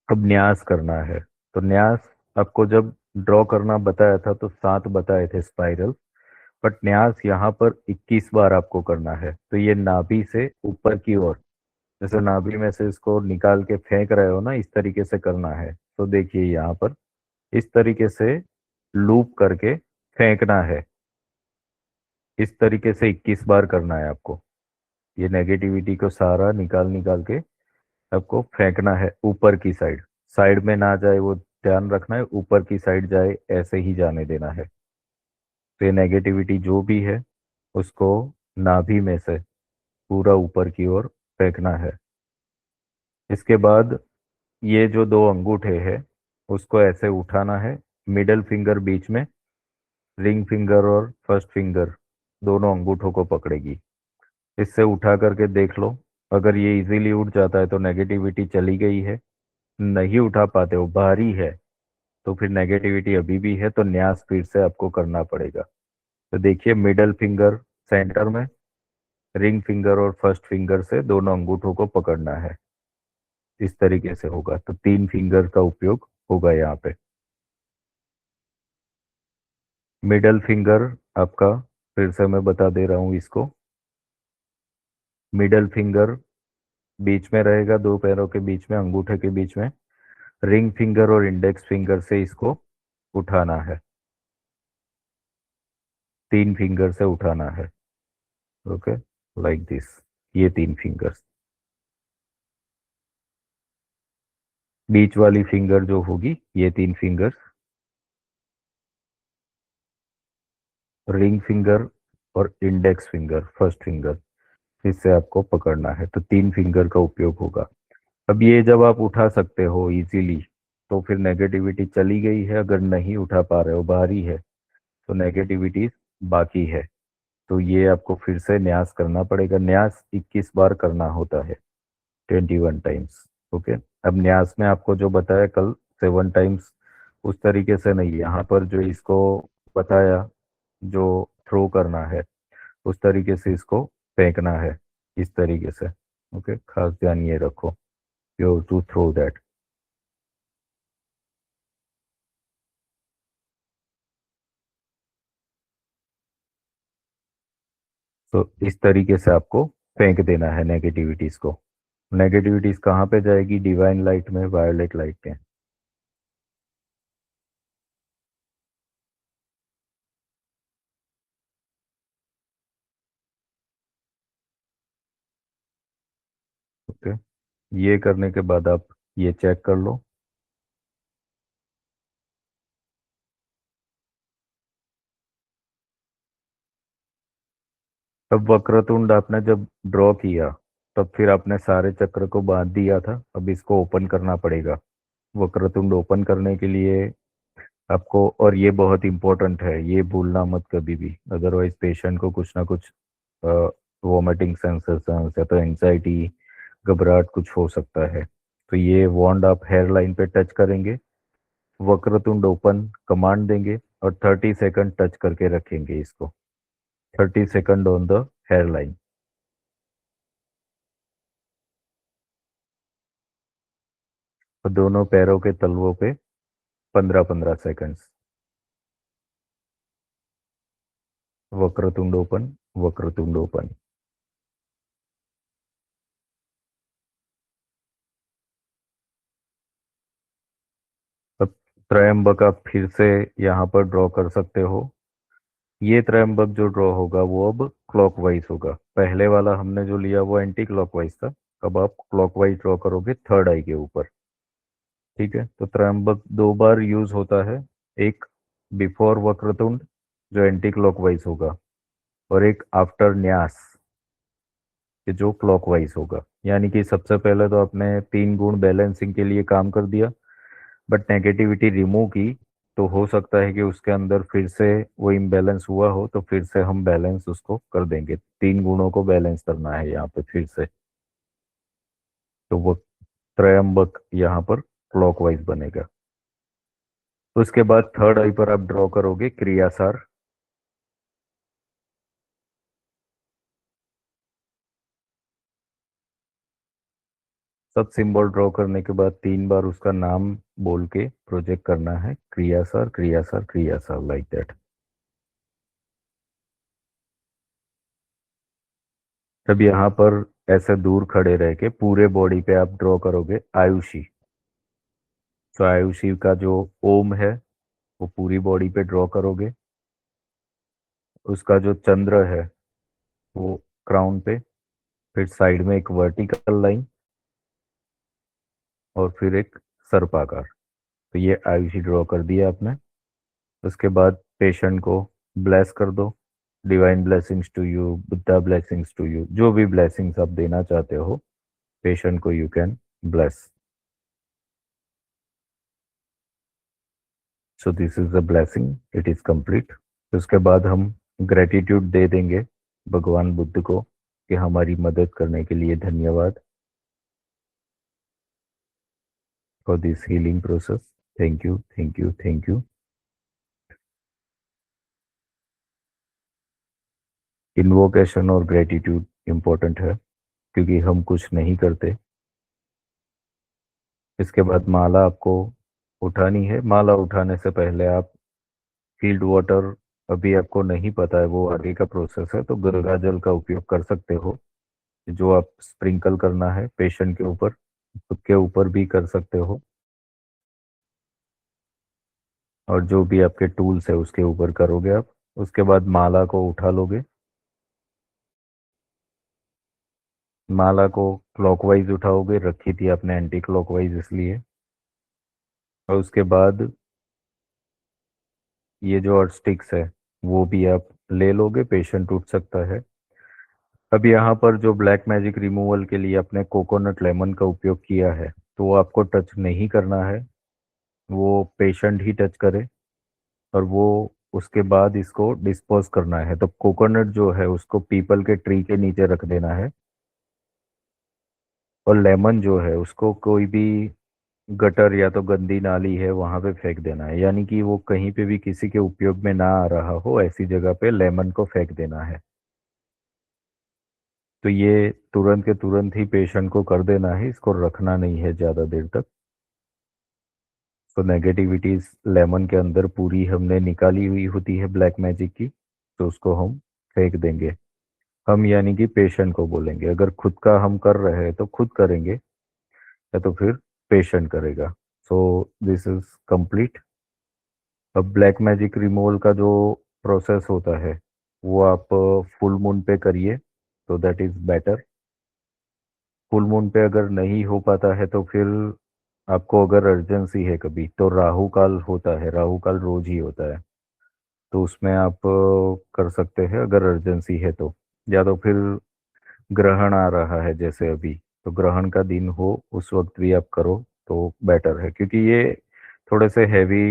अब न्यास करना है। तो न्यास आपको जब ड्रॉ करना बताया था तो 7 बताए थे स्पाइरल, बट न्यास यहाँ पर 21 बार आपको करना है। तो ये नाभि से ऊपर की ओर, जैसे नाभि में से इसको निकाल के फेंक रहे हो ना, इस तरीके से करना है। तो देखिए यहाँ पर इस तरीके से लूप करके फेंकना है। इस तरीके से 21 बार करना है आपको। ये नेगेटिविटी को सारा निकाल निकाल के आपको फेंकना है ऊपर की साइड। साइड में ना जाए वो ध्यान रखना है, ऊपर की साइड जाए ऐसे ही जाने देना है। तो ये नेगेटिविटी जो भी है उसको नाभि में से पूरा ऊपर की ओर फेंकना है। इसके बाद ये जो दो अंगूठे हैं उसको ऐसे उठाना है, मिडल फिंगर बीच में, रिंग फिंगर और फर्स्ट फिंगर दोनों अंगूठों को पकड़ेगी। इससे उठा करके देख लो। अगर ये इजीली उठ जाता है तो नेगेटिविटी चली गई है। नहीं उठा पाते हो, भारी है, तो फिर नेगेटिविटी अभी भी है, तो न्यास फिर से आपको करना पड़ेगा। तो देखिए मिडल फिंगर सेंटर में, रिंग फिंगर और फर्स्ट फिंगर से दोनों अंगूठों को पकड़ना है। इस तरीके से होगा, तो 3 फिंगर का उपयोग होगा यहाँ पे। मिडल फिंगर आपका, फिर से मैं बता दे रहा हूँ इसको। मिडल फिंगर बीच में रहेगा, दो पैरों के बीच में, अंगूठे के बीच में। रिंग फिंगर और इंडेक्स फिंगर से इसको उठाना है, 3 फिंगर से उठाना है। ओके, लाइक दिस, ये 3 फिंगर्स। बीच वाली फिंगर जो होगी, ये 3 फिंगर्स, रिंग फिंगर और इंडेक्स फिंगर, फर्स्ट फिंगर, इससे आपको पकड़ना है, तो 3 फिंगर का उपयोग होगा। अब ये जब आप उठा सकते हो इजीली, तो फिर नेगेटिविटी चली गई है। अगर नहीं उठा पा रहे हो, बाहरी है, तो नेगेटिविटी बाकी है। तो ये आपको फिर से न्यास करना पड़ेगा। न्यास 21 बार करना होता है, 21 टाइम्स। ओके। अब न्यास में आपको जो बताया कल, 7 टाइम्स, उस तरीके से नहीं, यहाँ पर जो इसको बताया, जो थ्रो करना है, उस तरीके से इसको फेंकना है, इस तरीके से। ओके, खास ध्यान ये रखो, यू टू थ्रो दैट। तो इस तरीके से आपको फेंक देना है नेगेटिविटीज को। नेगेटिविटीज कहाँ पे जाएगी? डिवाइन लाइट में, वायोलेट लाइट में। ओके, ये करने के बाद आप ये चेक कर लो। अब वक्रतुंड आपने जब ड्रॉ किया, तब फिर आपने सारे चक्र को बांध दिया था, अब इसको ओपन करना पड़ेगा। वक्रतुंड ओपन करने के लिए आपको, और ये बहुत इंपॉर्टेंट है, ये भूलना मत कभी भी, अदरवाइज पेशेंट को कुछ ना कुछ वॉमिटिंग सेंसेशन या तो एंजाइटी, घबराहट कुछ हो सकता है। तो ये वॉन्ड आप हेयर लाइन पे टच करेंगे, वक्रतुंड ओपन कमांड देंगे, और 30 सेकंड टच करके रखेंगे इसको, 30 second on the hair line. और दोनों पैरों के तलवों पे 15-15 seconds. Vakratunda open, Vakratunda open. अब त्रयंबक आप फिर से यहाँ पर ड्रॉ कर सकते हो। ये त्रयंबक जो ड्रॉ होगा वो अब क्लॉकवाइज होगा। पहले वाला हमने जो लिया वो एंटी क्लॉकवाइज था। अब आप क्लॉकवाइज ड्रॉ करोगे थर्ड आई के ऊपर। ठीक है, तो त्रयंबक 2 बार यूज होता है। एक बिफोर वक्रतुंड, जो एंटी क्लॉकवाइज होगा, और एक आफ्टर न्यास, कि जो क्लॉकवाइज होगा। यानी कि सबसे पहले तो आपने 3 गुण बैलेंसिंग के लिए काम कर दिया, बट नेगेटिविटी रिमूव की, तो हो सकता है कि उसके अंदर फिर से वो इम्बैलेंस हुआ हो, तो फिर से हम बैलेंस उसको कर देंगे। 3 गुणों को बैलेंस करना है यहाँ पे फिर से। तो वो त्रयंबक यहाँ पर क्लॉकवाइज बनेगा। उसके बाद थर्ड आई पर आप ड्रॉ करोगे क्रियासार। सब सिंबल ड्रॉ करने के बाद 3 बार उसका नाम बोल के प्रोजेक्ट करना है, क्रियासार, क्रियासार, क्रियासार, लाइक दैट। तब यहाँ पर ऐसे दूर खड़े रह के पूरे बॉडी पे आप ड्रॉ करोगे आयुषी। तो आयुषी का जो ओम है, वो पूरी बॉडी पे ड्रॉ करोगे। उसका जो चंद्र है, वो क्राउन पे, फिर साइड में एक वर्टिकल लाइन, और फिर एक सर्पाकार। तो ये आयुषी ड्रॉ कर दिया आपने। उसके बाद पेशेंट को ब्लेस कर दो। Divine blessings to you, Buddha blessings to you, जो भी ब्लेसिंग्स आप देना चाहते हो पेशेंट को, you can bless. So this is the blessing, it is complete. उसके बाद हम ग्रेटिट्यूड दे देंगे भगवान बुद्ध को, कि हमारी मदद करने के लिए धन्यवाद, for this healing process. Thank you, thank you, thank you. Invocation और ग्रेटिट्यूड इम्पोर्टेंट है, क्योंकि हम कुछ नहीं करते। इसके बाद माला आपको उठानी है। माला उठाने से पहले आप फील्ड वाटर, अभी आपको नहीं पता है, वो आगे का प्रोसेस है, तो गंगा जल का उपयोग कर सकते हो, जो आप स्प्रिंकल करना है पेशेंट के ऊपर, खुद के ऊपर भी कर सकते हो, और जो भी आपके टूल्स है उसके ऊपर करोगे आप। उसके बाद माला को उठा लोगे। माला को क्लॉकवाइज उठाओगे, रखी थी आपने एंटी क्लॉकवाइज इसलिए। और उसके बाद ये जो और स्टिक्स है वो भी आप ले लोगे, पेशेंट उठ सकता है। अब यहाँ पर जो ब्लैक मैजिक रिमूवल के लिए आपने कोकोनट लेमन का उपयोग किया है, तो वो आपको टच नहीं करना है, वो पेशेंट ही टच करे। और वो उसके बाद इसको डिस्पोज करना है। तो कोकोनट जो है उसको पीपल के ट्री के नीचे रख देना है, और लेमन जो है उसको कोई भी गटर या तो गंदी नाली है वहां पे फेंक देना है, यानी कि वो कहीं पे भी किसी के उपयोग में ना आ रहा हो ऐसी जगह पे लेमन को फेंक देना है। तो ये तुरंत के तुरंत ही पेशेंट को कर देना है, इसको रखना नहीं है ज़्यादा देर तक। तो नेगेटिविटीज लेमन के अंदर पूरी हमने निकाली हुई होती है ब्लैक मैजिक की, तो उसको हम फेंक देंगे। हम यानी कि पेशेंट को बोलेंगे, अगर खुद का हम कर रहे हैं तो खुद करेंगे, या तो फिर पेशेंट करेगा। सो दिस इज कंप्लीट। अब ब्लैक मैजिक रिमूवल का जो प्रोसेस होता है वो आप फुल मून पे करिए, तो that is better. Full moon पे अगर नहीं हो पाता है तो फिर आपको, अगर अर्जेंसी है कभी, तो राहु काल होता है, राहु काल रोज ही होता है, तो उसमें आप कर सकते हैं अगर अर्जेंसी है तो। या तो फिर ग्रहण आ रहा है जैसे अभी, तो ग्रहण का दिन हो उस वक्त भी आप करो तो बेटर है, क्योंकि ये थोड़े से हैवी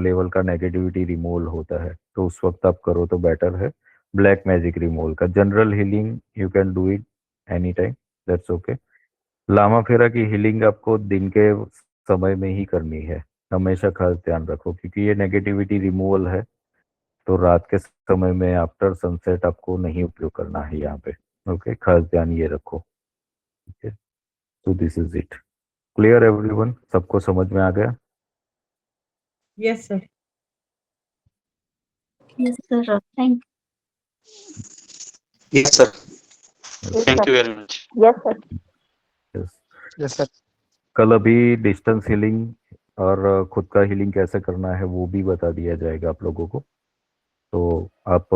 लेवल का नेगेटिविटी रिमूवल होता है, तो उस वक्त आप करो तो बेटर है। ब्लैक मैजिक रिमूवल का general healing you can do it any time, that's okay. Lama Fera की हीलिंग आपको दिन के समय में ही करनी है, हमेशा खास ध्यान रखो, क्योंकि ये नेगेटिविटी रिमूवल है, तो रात के समय में आफ्टर सनसेट आपको नहीं उपयोग करना है यहाँ पे। ओके, खास ध्यान ये रखो। ठीक है, तो this is it. Clear everyone, सबको समझ में आ गया? Yes, sir. Yes, sir. Thank Yes, sir. Yes, okay, Thank sir. you very much. Yes, sir. Yes. Yes, sir. कल अभी डिस्टेंस हीलिंग और खुद का हीलिंग कैसे करना है वो भी बता दिया जाएगा आप लोगों को। तो आप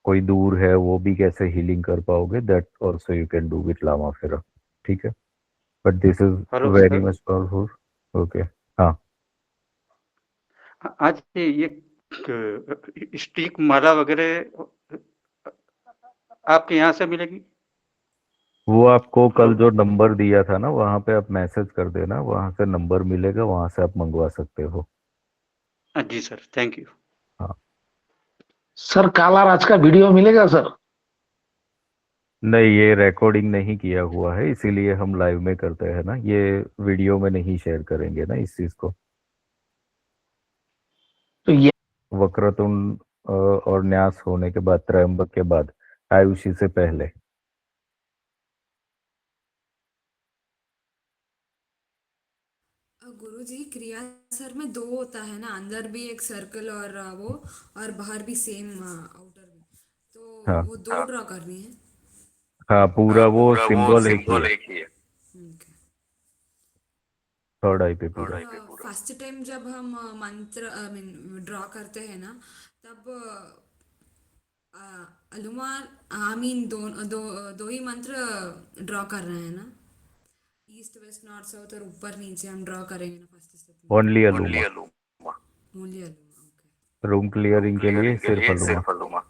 कोई दूर है वो भी कैसे हीलिंग कर पाओगे, that also you can do with Lama Fera. ठीक है, but this is hello very sir, much powerful. Okay. हाँ, आज ये स्टिक माला वगैरह आपके यहाँ से मिलेगी? वो आपको हेलो। कल जो नंबर दिया था ना वहाँ पे आप मैसेज कर देना, वहाँ से नंबर मिलेगा, वहाँ से आप मंगवा सकते हो। जी सर, थैंक यू। हाँ, सर काला राज का वीडियो मिलेगा सर? नहीं ये रिकॉर्डिंग नहीं किया हुआ है, इसीलिए हम लाइव में करते हैं ना, ये वीडियो में नहीं शेयर करेंगे ना इस चीज़ को। तो ये वक्रतुंड और न्यास होने के बाद, त्रयंबक के बाद, आयुषी से पहले। गुरुजी, क्रिया सर में दो होता है ना, अंदर भी एक सर्कल और वो, और बाहर भी सेम आउटर भी, तो हाँ वो दो ड्रॉ करनी है। हाँ, पूरा वो पूरा वो सिंबल एक ही सिंबल है, एक ही है। ठीक है। थर्ड आई पे थर्ड पूरा। आई पे पूरा। फर्स्ट टाइम जब हम मंत्र आई मीन ड्रॉ करते हैं ना, तब अलुमान आई मीन दो दो दो ही मंत्र ड्रॉ कर रहे हैं ना, ईस्ट वेस्ट नॉर्थ साउथ और ऊपर नीचे हम ड्रॉ करेंगे ना फर्स्ट स्टेप में। Only only Aluma. Aluma. Only Aluma, okay. Room room clearing के लिए क्लियरिंग के सिर्फ लिए अलूमा। सिर्फ अलूमा।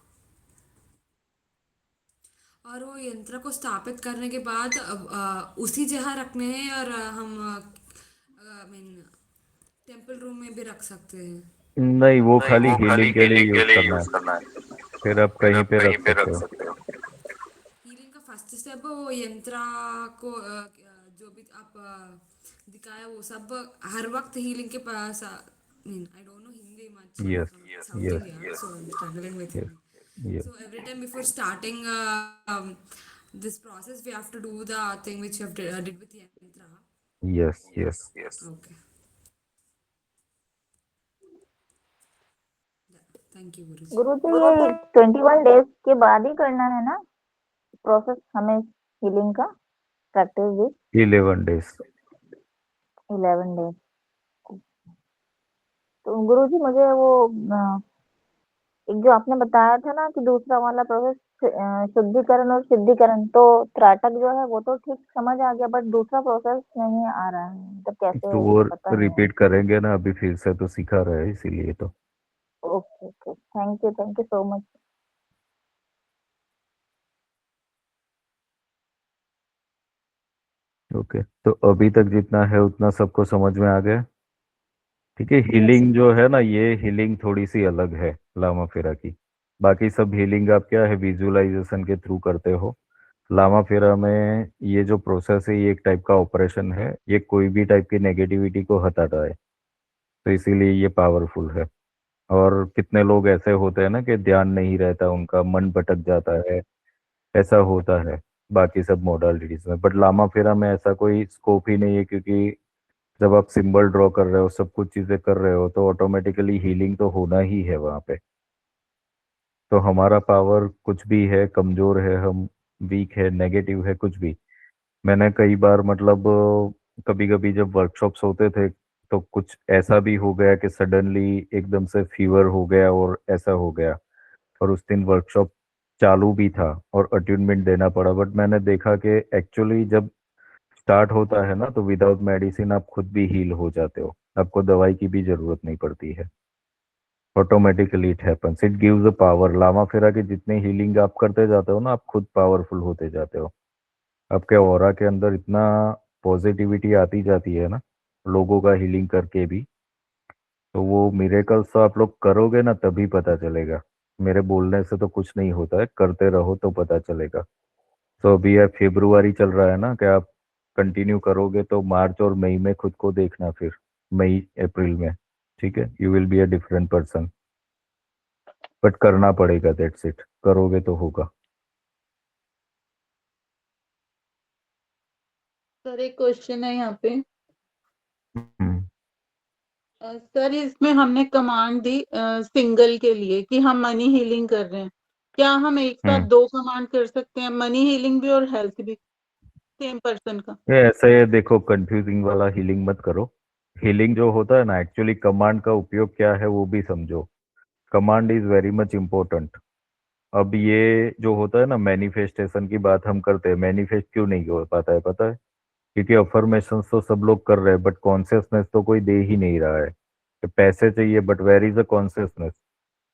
और वो यंत्र को स्थापित करने के बाद उसी जगह रखने हैं, और हम आई मीन टेम्पल रूम में भी रख सकते हैं। नहीं, वो नहीं, खाली वो खाली हीलिंग के लिए हीलिंग के यूज लिए करना है, यूज करना है, फिर आप फिर कहीं आप पे कहीं रख पे सकते रख हो। सकते हो। हीलिंग का फर्स्ट स्टेप वो यंत्र को जो भी आप दिखाया वो सब हर वक्त हीलिंग के पास mean I don't know Hindi much, yes south yes India, so I'm struggling with yes Hindi. Yes. So every time before starting this process we have to do the thing which you have did with yantra. Yes yes Okay. Thank you, Guruji. गुरुजी ये 21 days के बाद ही करना है ना process हमें healing का practice भी 11 days 11 days. तो गुरुजी मुझे वो एक जो आपने बताया था ना कि दूसरा वाला प्रोसेस शुद्धिकरण और सिद्धिकरण, तो त्राटक जो है वो तो ठीक समझ आ गया, बट दूसरा प्रोसेस नहीं आ रहा है, तो कैसे तो वो पता नहीं। रिपीट करेंगे ना अभी फिर से, तो सिखा रहे हैं इसीलिए तो। Okay okay, thank you so much. Okay, तो अभी तक जितना है उतना सबको समझ में आ गया? ठीक है। हीलिंग जो है ना, ये हीलिंग थोड़ी सी अलग है लामा फेरा की। बाकी सब हीलिंग आप क्या है विजुअलाइजेशन के थ्रू करते हो। लामा फेरा में ये जो प्रोसेस है ये एक टाइप का ऑपरेशन है, ये कोई भी टाइप की नेगेटिविटी को हटाता है, तो इसीलिए ये पावरफुल है। और कितने लोग ऐसे होते हैं ना कि ध्यान नहीं रहता, उनका मन भटक जाता है, ऐसा होता है बाकी सब मोडालिटीज में, बट लामा फेरा में ऐसा कोई स्कोप ही नहीं है, क्योंकि जब आप सिंबल ड्रॉ कर रहे हो, सब कुछ चीजें कर रहे हो, तो ऑटोमेटिकली हीलिंग तो होना ही है वहां पे। तो हमारा पावर कुछ भी है, कमजोर है, हम वीक है, नेगेटिव है, कुछ भी। मैंने कई बार मतलब कभी कभी जब वर्कशॉप्स होते थे तो कुछ ऐसा भी हो गया कि सडनली एकदम से फीवर हो गया और ऐसा हो गया, और उस दिन वर्कशॉप चालू भी था और अट्यूनमेंट देना पड़ा, बट मैंने देखा कि एक्चुअली जब स्टार्ट होता है ना तो विदाउट मेडिसिन आप खुद भी हील हो जाते हो, आपको दवाई की भी जरूरत नहीं पड़ती है, automatically it happens, it gives a power. Lama Fera की जितनी हीलिंग आप करते जाते हो ना, आप खुद पावरफुल होते जाते हो, आपके ऑरा के अंदर इतना पॉजिटिविटी आती जाती है ना, लोगों का हीलिंग करके भी। तो वो मिरेकल्स तो आप लोग करोगे ना तभी पता चलेगा, मेरे बोलने से तो कुछ नहीं होता है, करते रहो तो पता चलेगा। तो अभी है फेब्रुआरी चल रहा है ना, कि आप कंटिन्यू करोगे तो मार्च और मई में खुद को देखना, फिर मई अप्रैल में, ठीक है, you will be a different person. But करना पड़ेगा, दैट्स इट, करोगे तो होगा। सर एक क्वेश्चन है यहाँ पे। हम्म, सर इसमें हमने कमांड दी सिंगल के लिए कि हम मनी हीलिंग कर रहे हैं, क्या हम एक साथ हम्म। 2 कमांड कर सकते हैं, मनी हीलिंग भी और हेल्थ भी, सेम पर्सन का? ये ऐसे देखो, कंफ्यूजिंग वाला हीलिंग मत करो। हीलिंग जो होता है ना, एक्चुअली कमांड का उपयोग क्या है वो भी समझो। Command is very much important. अब ये जो होता है ना, मैनिफेस्टेशन की बात हम करते हैं, मैनिफेस्ट क्यों नहीं हो पाता है पता है? क्योंकि अफर्मेशंस तो सब लोग कर रहे हैं, बट कॉन्शियसनेस तो कोई दे ही नहीं रहा है कि पैसे चाहिए, but where is a consciousness?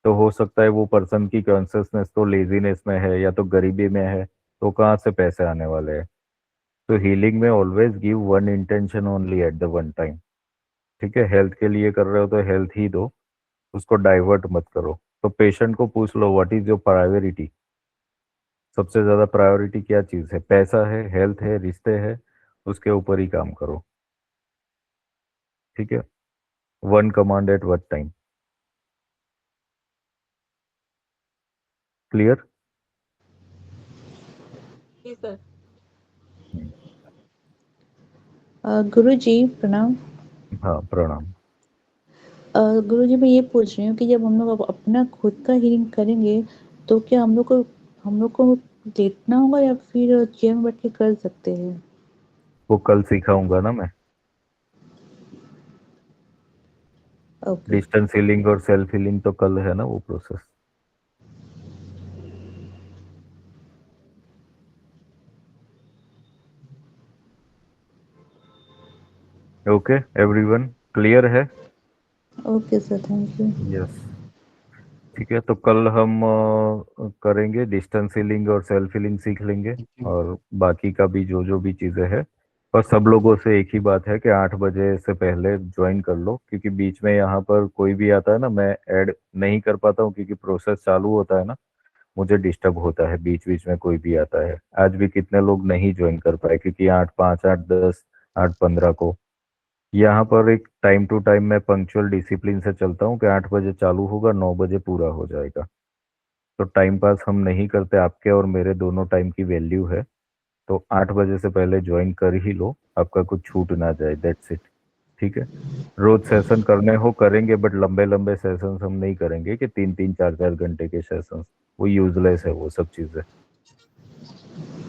तो हो सकता है वो पर्सन की कॉन्शियसनेस तो लेजीनेस में है या तो गरीबी में है, तो कहाँ से पैसे आने वाले हैं? तो हीलिंग में always give one intention only at the one time. ठीक है, हेल्थ के लिए कर रहे हो तो हेल्थ ही दो, उसको डाइवर्ट मत करो। तो पेशेंट को पूछ लो व्हाट इज योर प्रायोरिटी, सबसे ज्यादा प्रायोरिटी क्या चीज है? पैसा है, हेल्थ है, रिश्ते है? उसके ऊपर ही काम करो। ठीक है, one command at one time. Clear? जी सर। गुरु जी प्रणाम। हाँ, प्रणाम। गुरु जी मैं ये पूछ रही हूँ कि जब हम लोग अपना खुद का हीलिंग करेंगे तो क्या हम लोग को लेटना होगा या फिर चेयर में बैठ के कर सकते हैं? वो कल सिखाऊंगा ना मैं। ओके। डिस्टेंस हीलिंग और सेल्फ हीलिंग तो कल है ना वो प्रोसेस। ओके एवरीवन, क्लियर है? Okay sir, thank you. Yes. ठीक है, तो कल हम करेंगे डिस्टेंस हीलिंग और सेल्फ हीलिंग सीख लेंगे, और बाकी का भी जो जो भी चीज़ें हैं। और सब लोगों से एक ही बात है कि 8 बजे से पहले ज्वाइन कर लो, क्योंकि बीच में यहाँ पर कोई भी आता है ना, मैं ऐड नहीं कर पाता हूँ, क्योंकि प्रोसेस चालू होता है ना, मुझे डिस्टर्ब होता है बीच बीच में कोई भी आता है। आज भी कितने लोग नहीं ज्वाइन कर पाए, क्योंकि 8:05, 8:10, 8:15 को यहाँ पर एक टाइम टू टाइम मैं पंक्चुअल डिसिप्लिन से चलता हूँ कि 8 बजे चालू होगा, 9 बजे पूरा हो जाएगा। तो टाइम पास हम नहीं करते, आपके और मेरे दोनों टाइम की वैल्यू है। तो 8 बजे से पहले ज्वाइन कर ही लो, आपका कुछ छूट ना जाए, दैट्स इट। ठीक है, रोज सेशन करने हो करेंगे, बट लंबे लंबे सेशंस हम नहीं करेंगे कि 3-3 4-4 घंटे के सेशंस, वो यूजलेस है वो सब चीजें।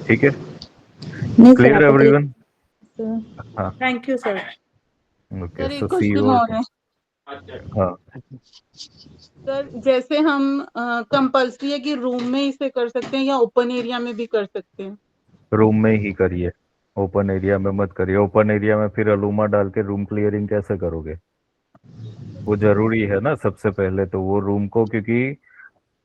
ठीक है, नहीं सर, क्लियर आप एवरीवन? सर हाँ, thank you sir. Okay, sir so एक सी क्वेश्चन यू। और है हाँ, सर, जैसे हम कंपल्सरी है कि रूम में इसे कर सकते हैं या ओपन एरिया में भी कर सकते हैं? रूम में ही करिए, ओपन एरिया में मत करिए। ओपन एरिया में फिर अलूमा डाल के रूम क्लियरिंग कैसे करोगे? वो जरूरी है ना सबसे पहले तो वो रूम को, क्योंकि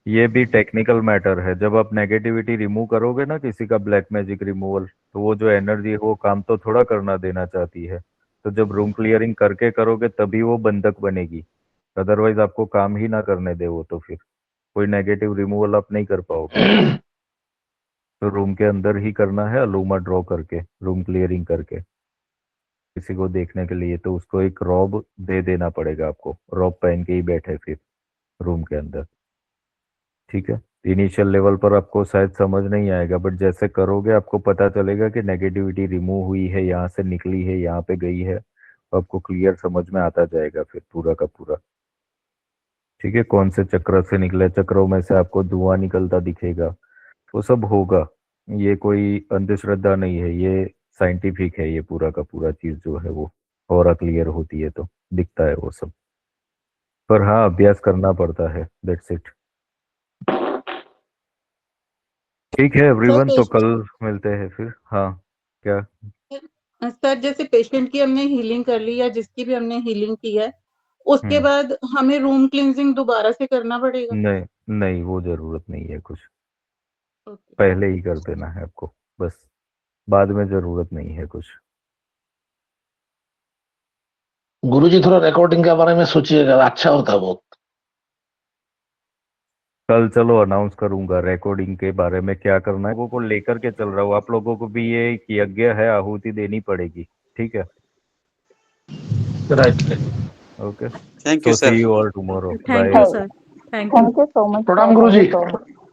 ये भी टेक्निकल मैटर है। जब आप नेगेटिविटी रिमूव करोगे ना, किसी का ब्लैक मैजिक रिमूवल, तो वो जो एनर्जी है वो काम तो थोड़ा करना देना चाहती है। तो जब रूम क्लियरिंग करके करोगे तभी वो बंधक बनेगी, अदरवाइज आपको काम ही ना करने दे वो, तो फिर कोई नेगेटिव रिमूवल आप नहीं कर पाओगे। तो रूम के अंदर ही करना है, अलूमा ड्रॉ करके, रूम क्लियरिंग करके। किसी को देखने के लिए तो उसको एक रॉब दे देना पड़ेगा, आपको रॉब पहन के ही बैठे फिर रूम के अंदर। ठीक है, इनिशियल लेवल पर आपको शायद समझ नहीं आएगा, बट जैसे करोगे आपको पता चलेगा कि नेगेटिविटी रिमूव हुई है, यहाँ से निकली है, यहाँ पे गई है, तो आपको क्लियर समझ में आता जाएगा फिर पूरा का पूरा। ठीक है, कौन से चक्र से निकले, चक्रों में से आपको धुआं निकलता दिखेगा, वो सब होगा। ये कोई अंधश्रद्धा नहीं है, ये साइंटिफिक है, ये पूरा का पूरा चीज जो है वो और क्लियर होती है तो दिखता है वो सब। पर हाँ, अभ्यास करना पड़ता है, दैट्स इट। ठीक है एवरीवन, तो कल मिलते हैं फिर। हाँ, क्या? सर जैसे पेशेंट की हमने हीलिंग कर ली या जिसकी भी हमने हीलिंग की है, उसके हम्म, बाद हमें रूम क्लींजिंग दोबारा से करना पड़ेगा? नहीं नहीं, वो जरूरत नहीं है कुछ, ओके। पहले ही कर देना है आपको बस, बाद में जरूरत नहीं है कुछ। गुरुजी थोड़ा रिकॉर्डिंग के बारे में सोचिएगा, अच्छा होता बहुत। कल चलो अनाउंस करूंगा रिकॉर्डिंग के बारे में, क्या करना है लोगों को लेकर के चल रहा हूँ। आप लोगों को भी ये एक यज्ञ है, आहुति देनी पड़ेगी। ठीक है, right. Okay, thank you so sir. See you all tomorrow, thank bye. You sir, thank you. Thank you so much प्रणाम sir, thank guruji. You so much.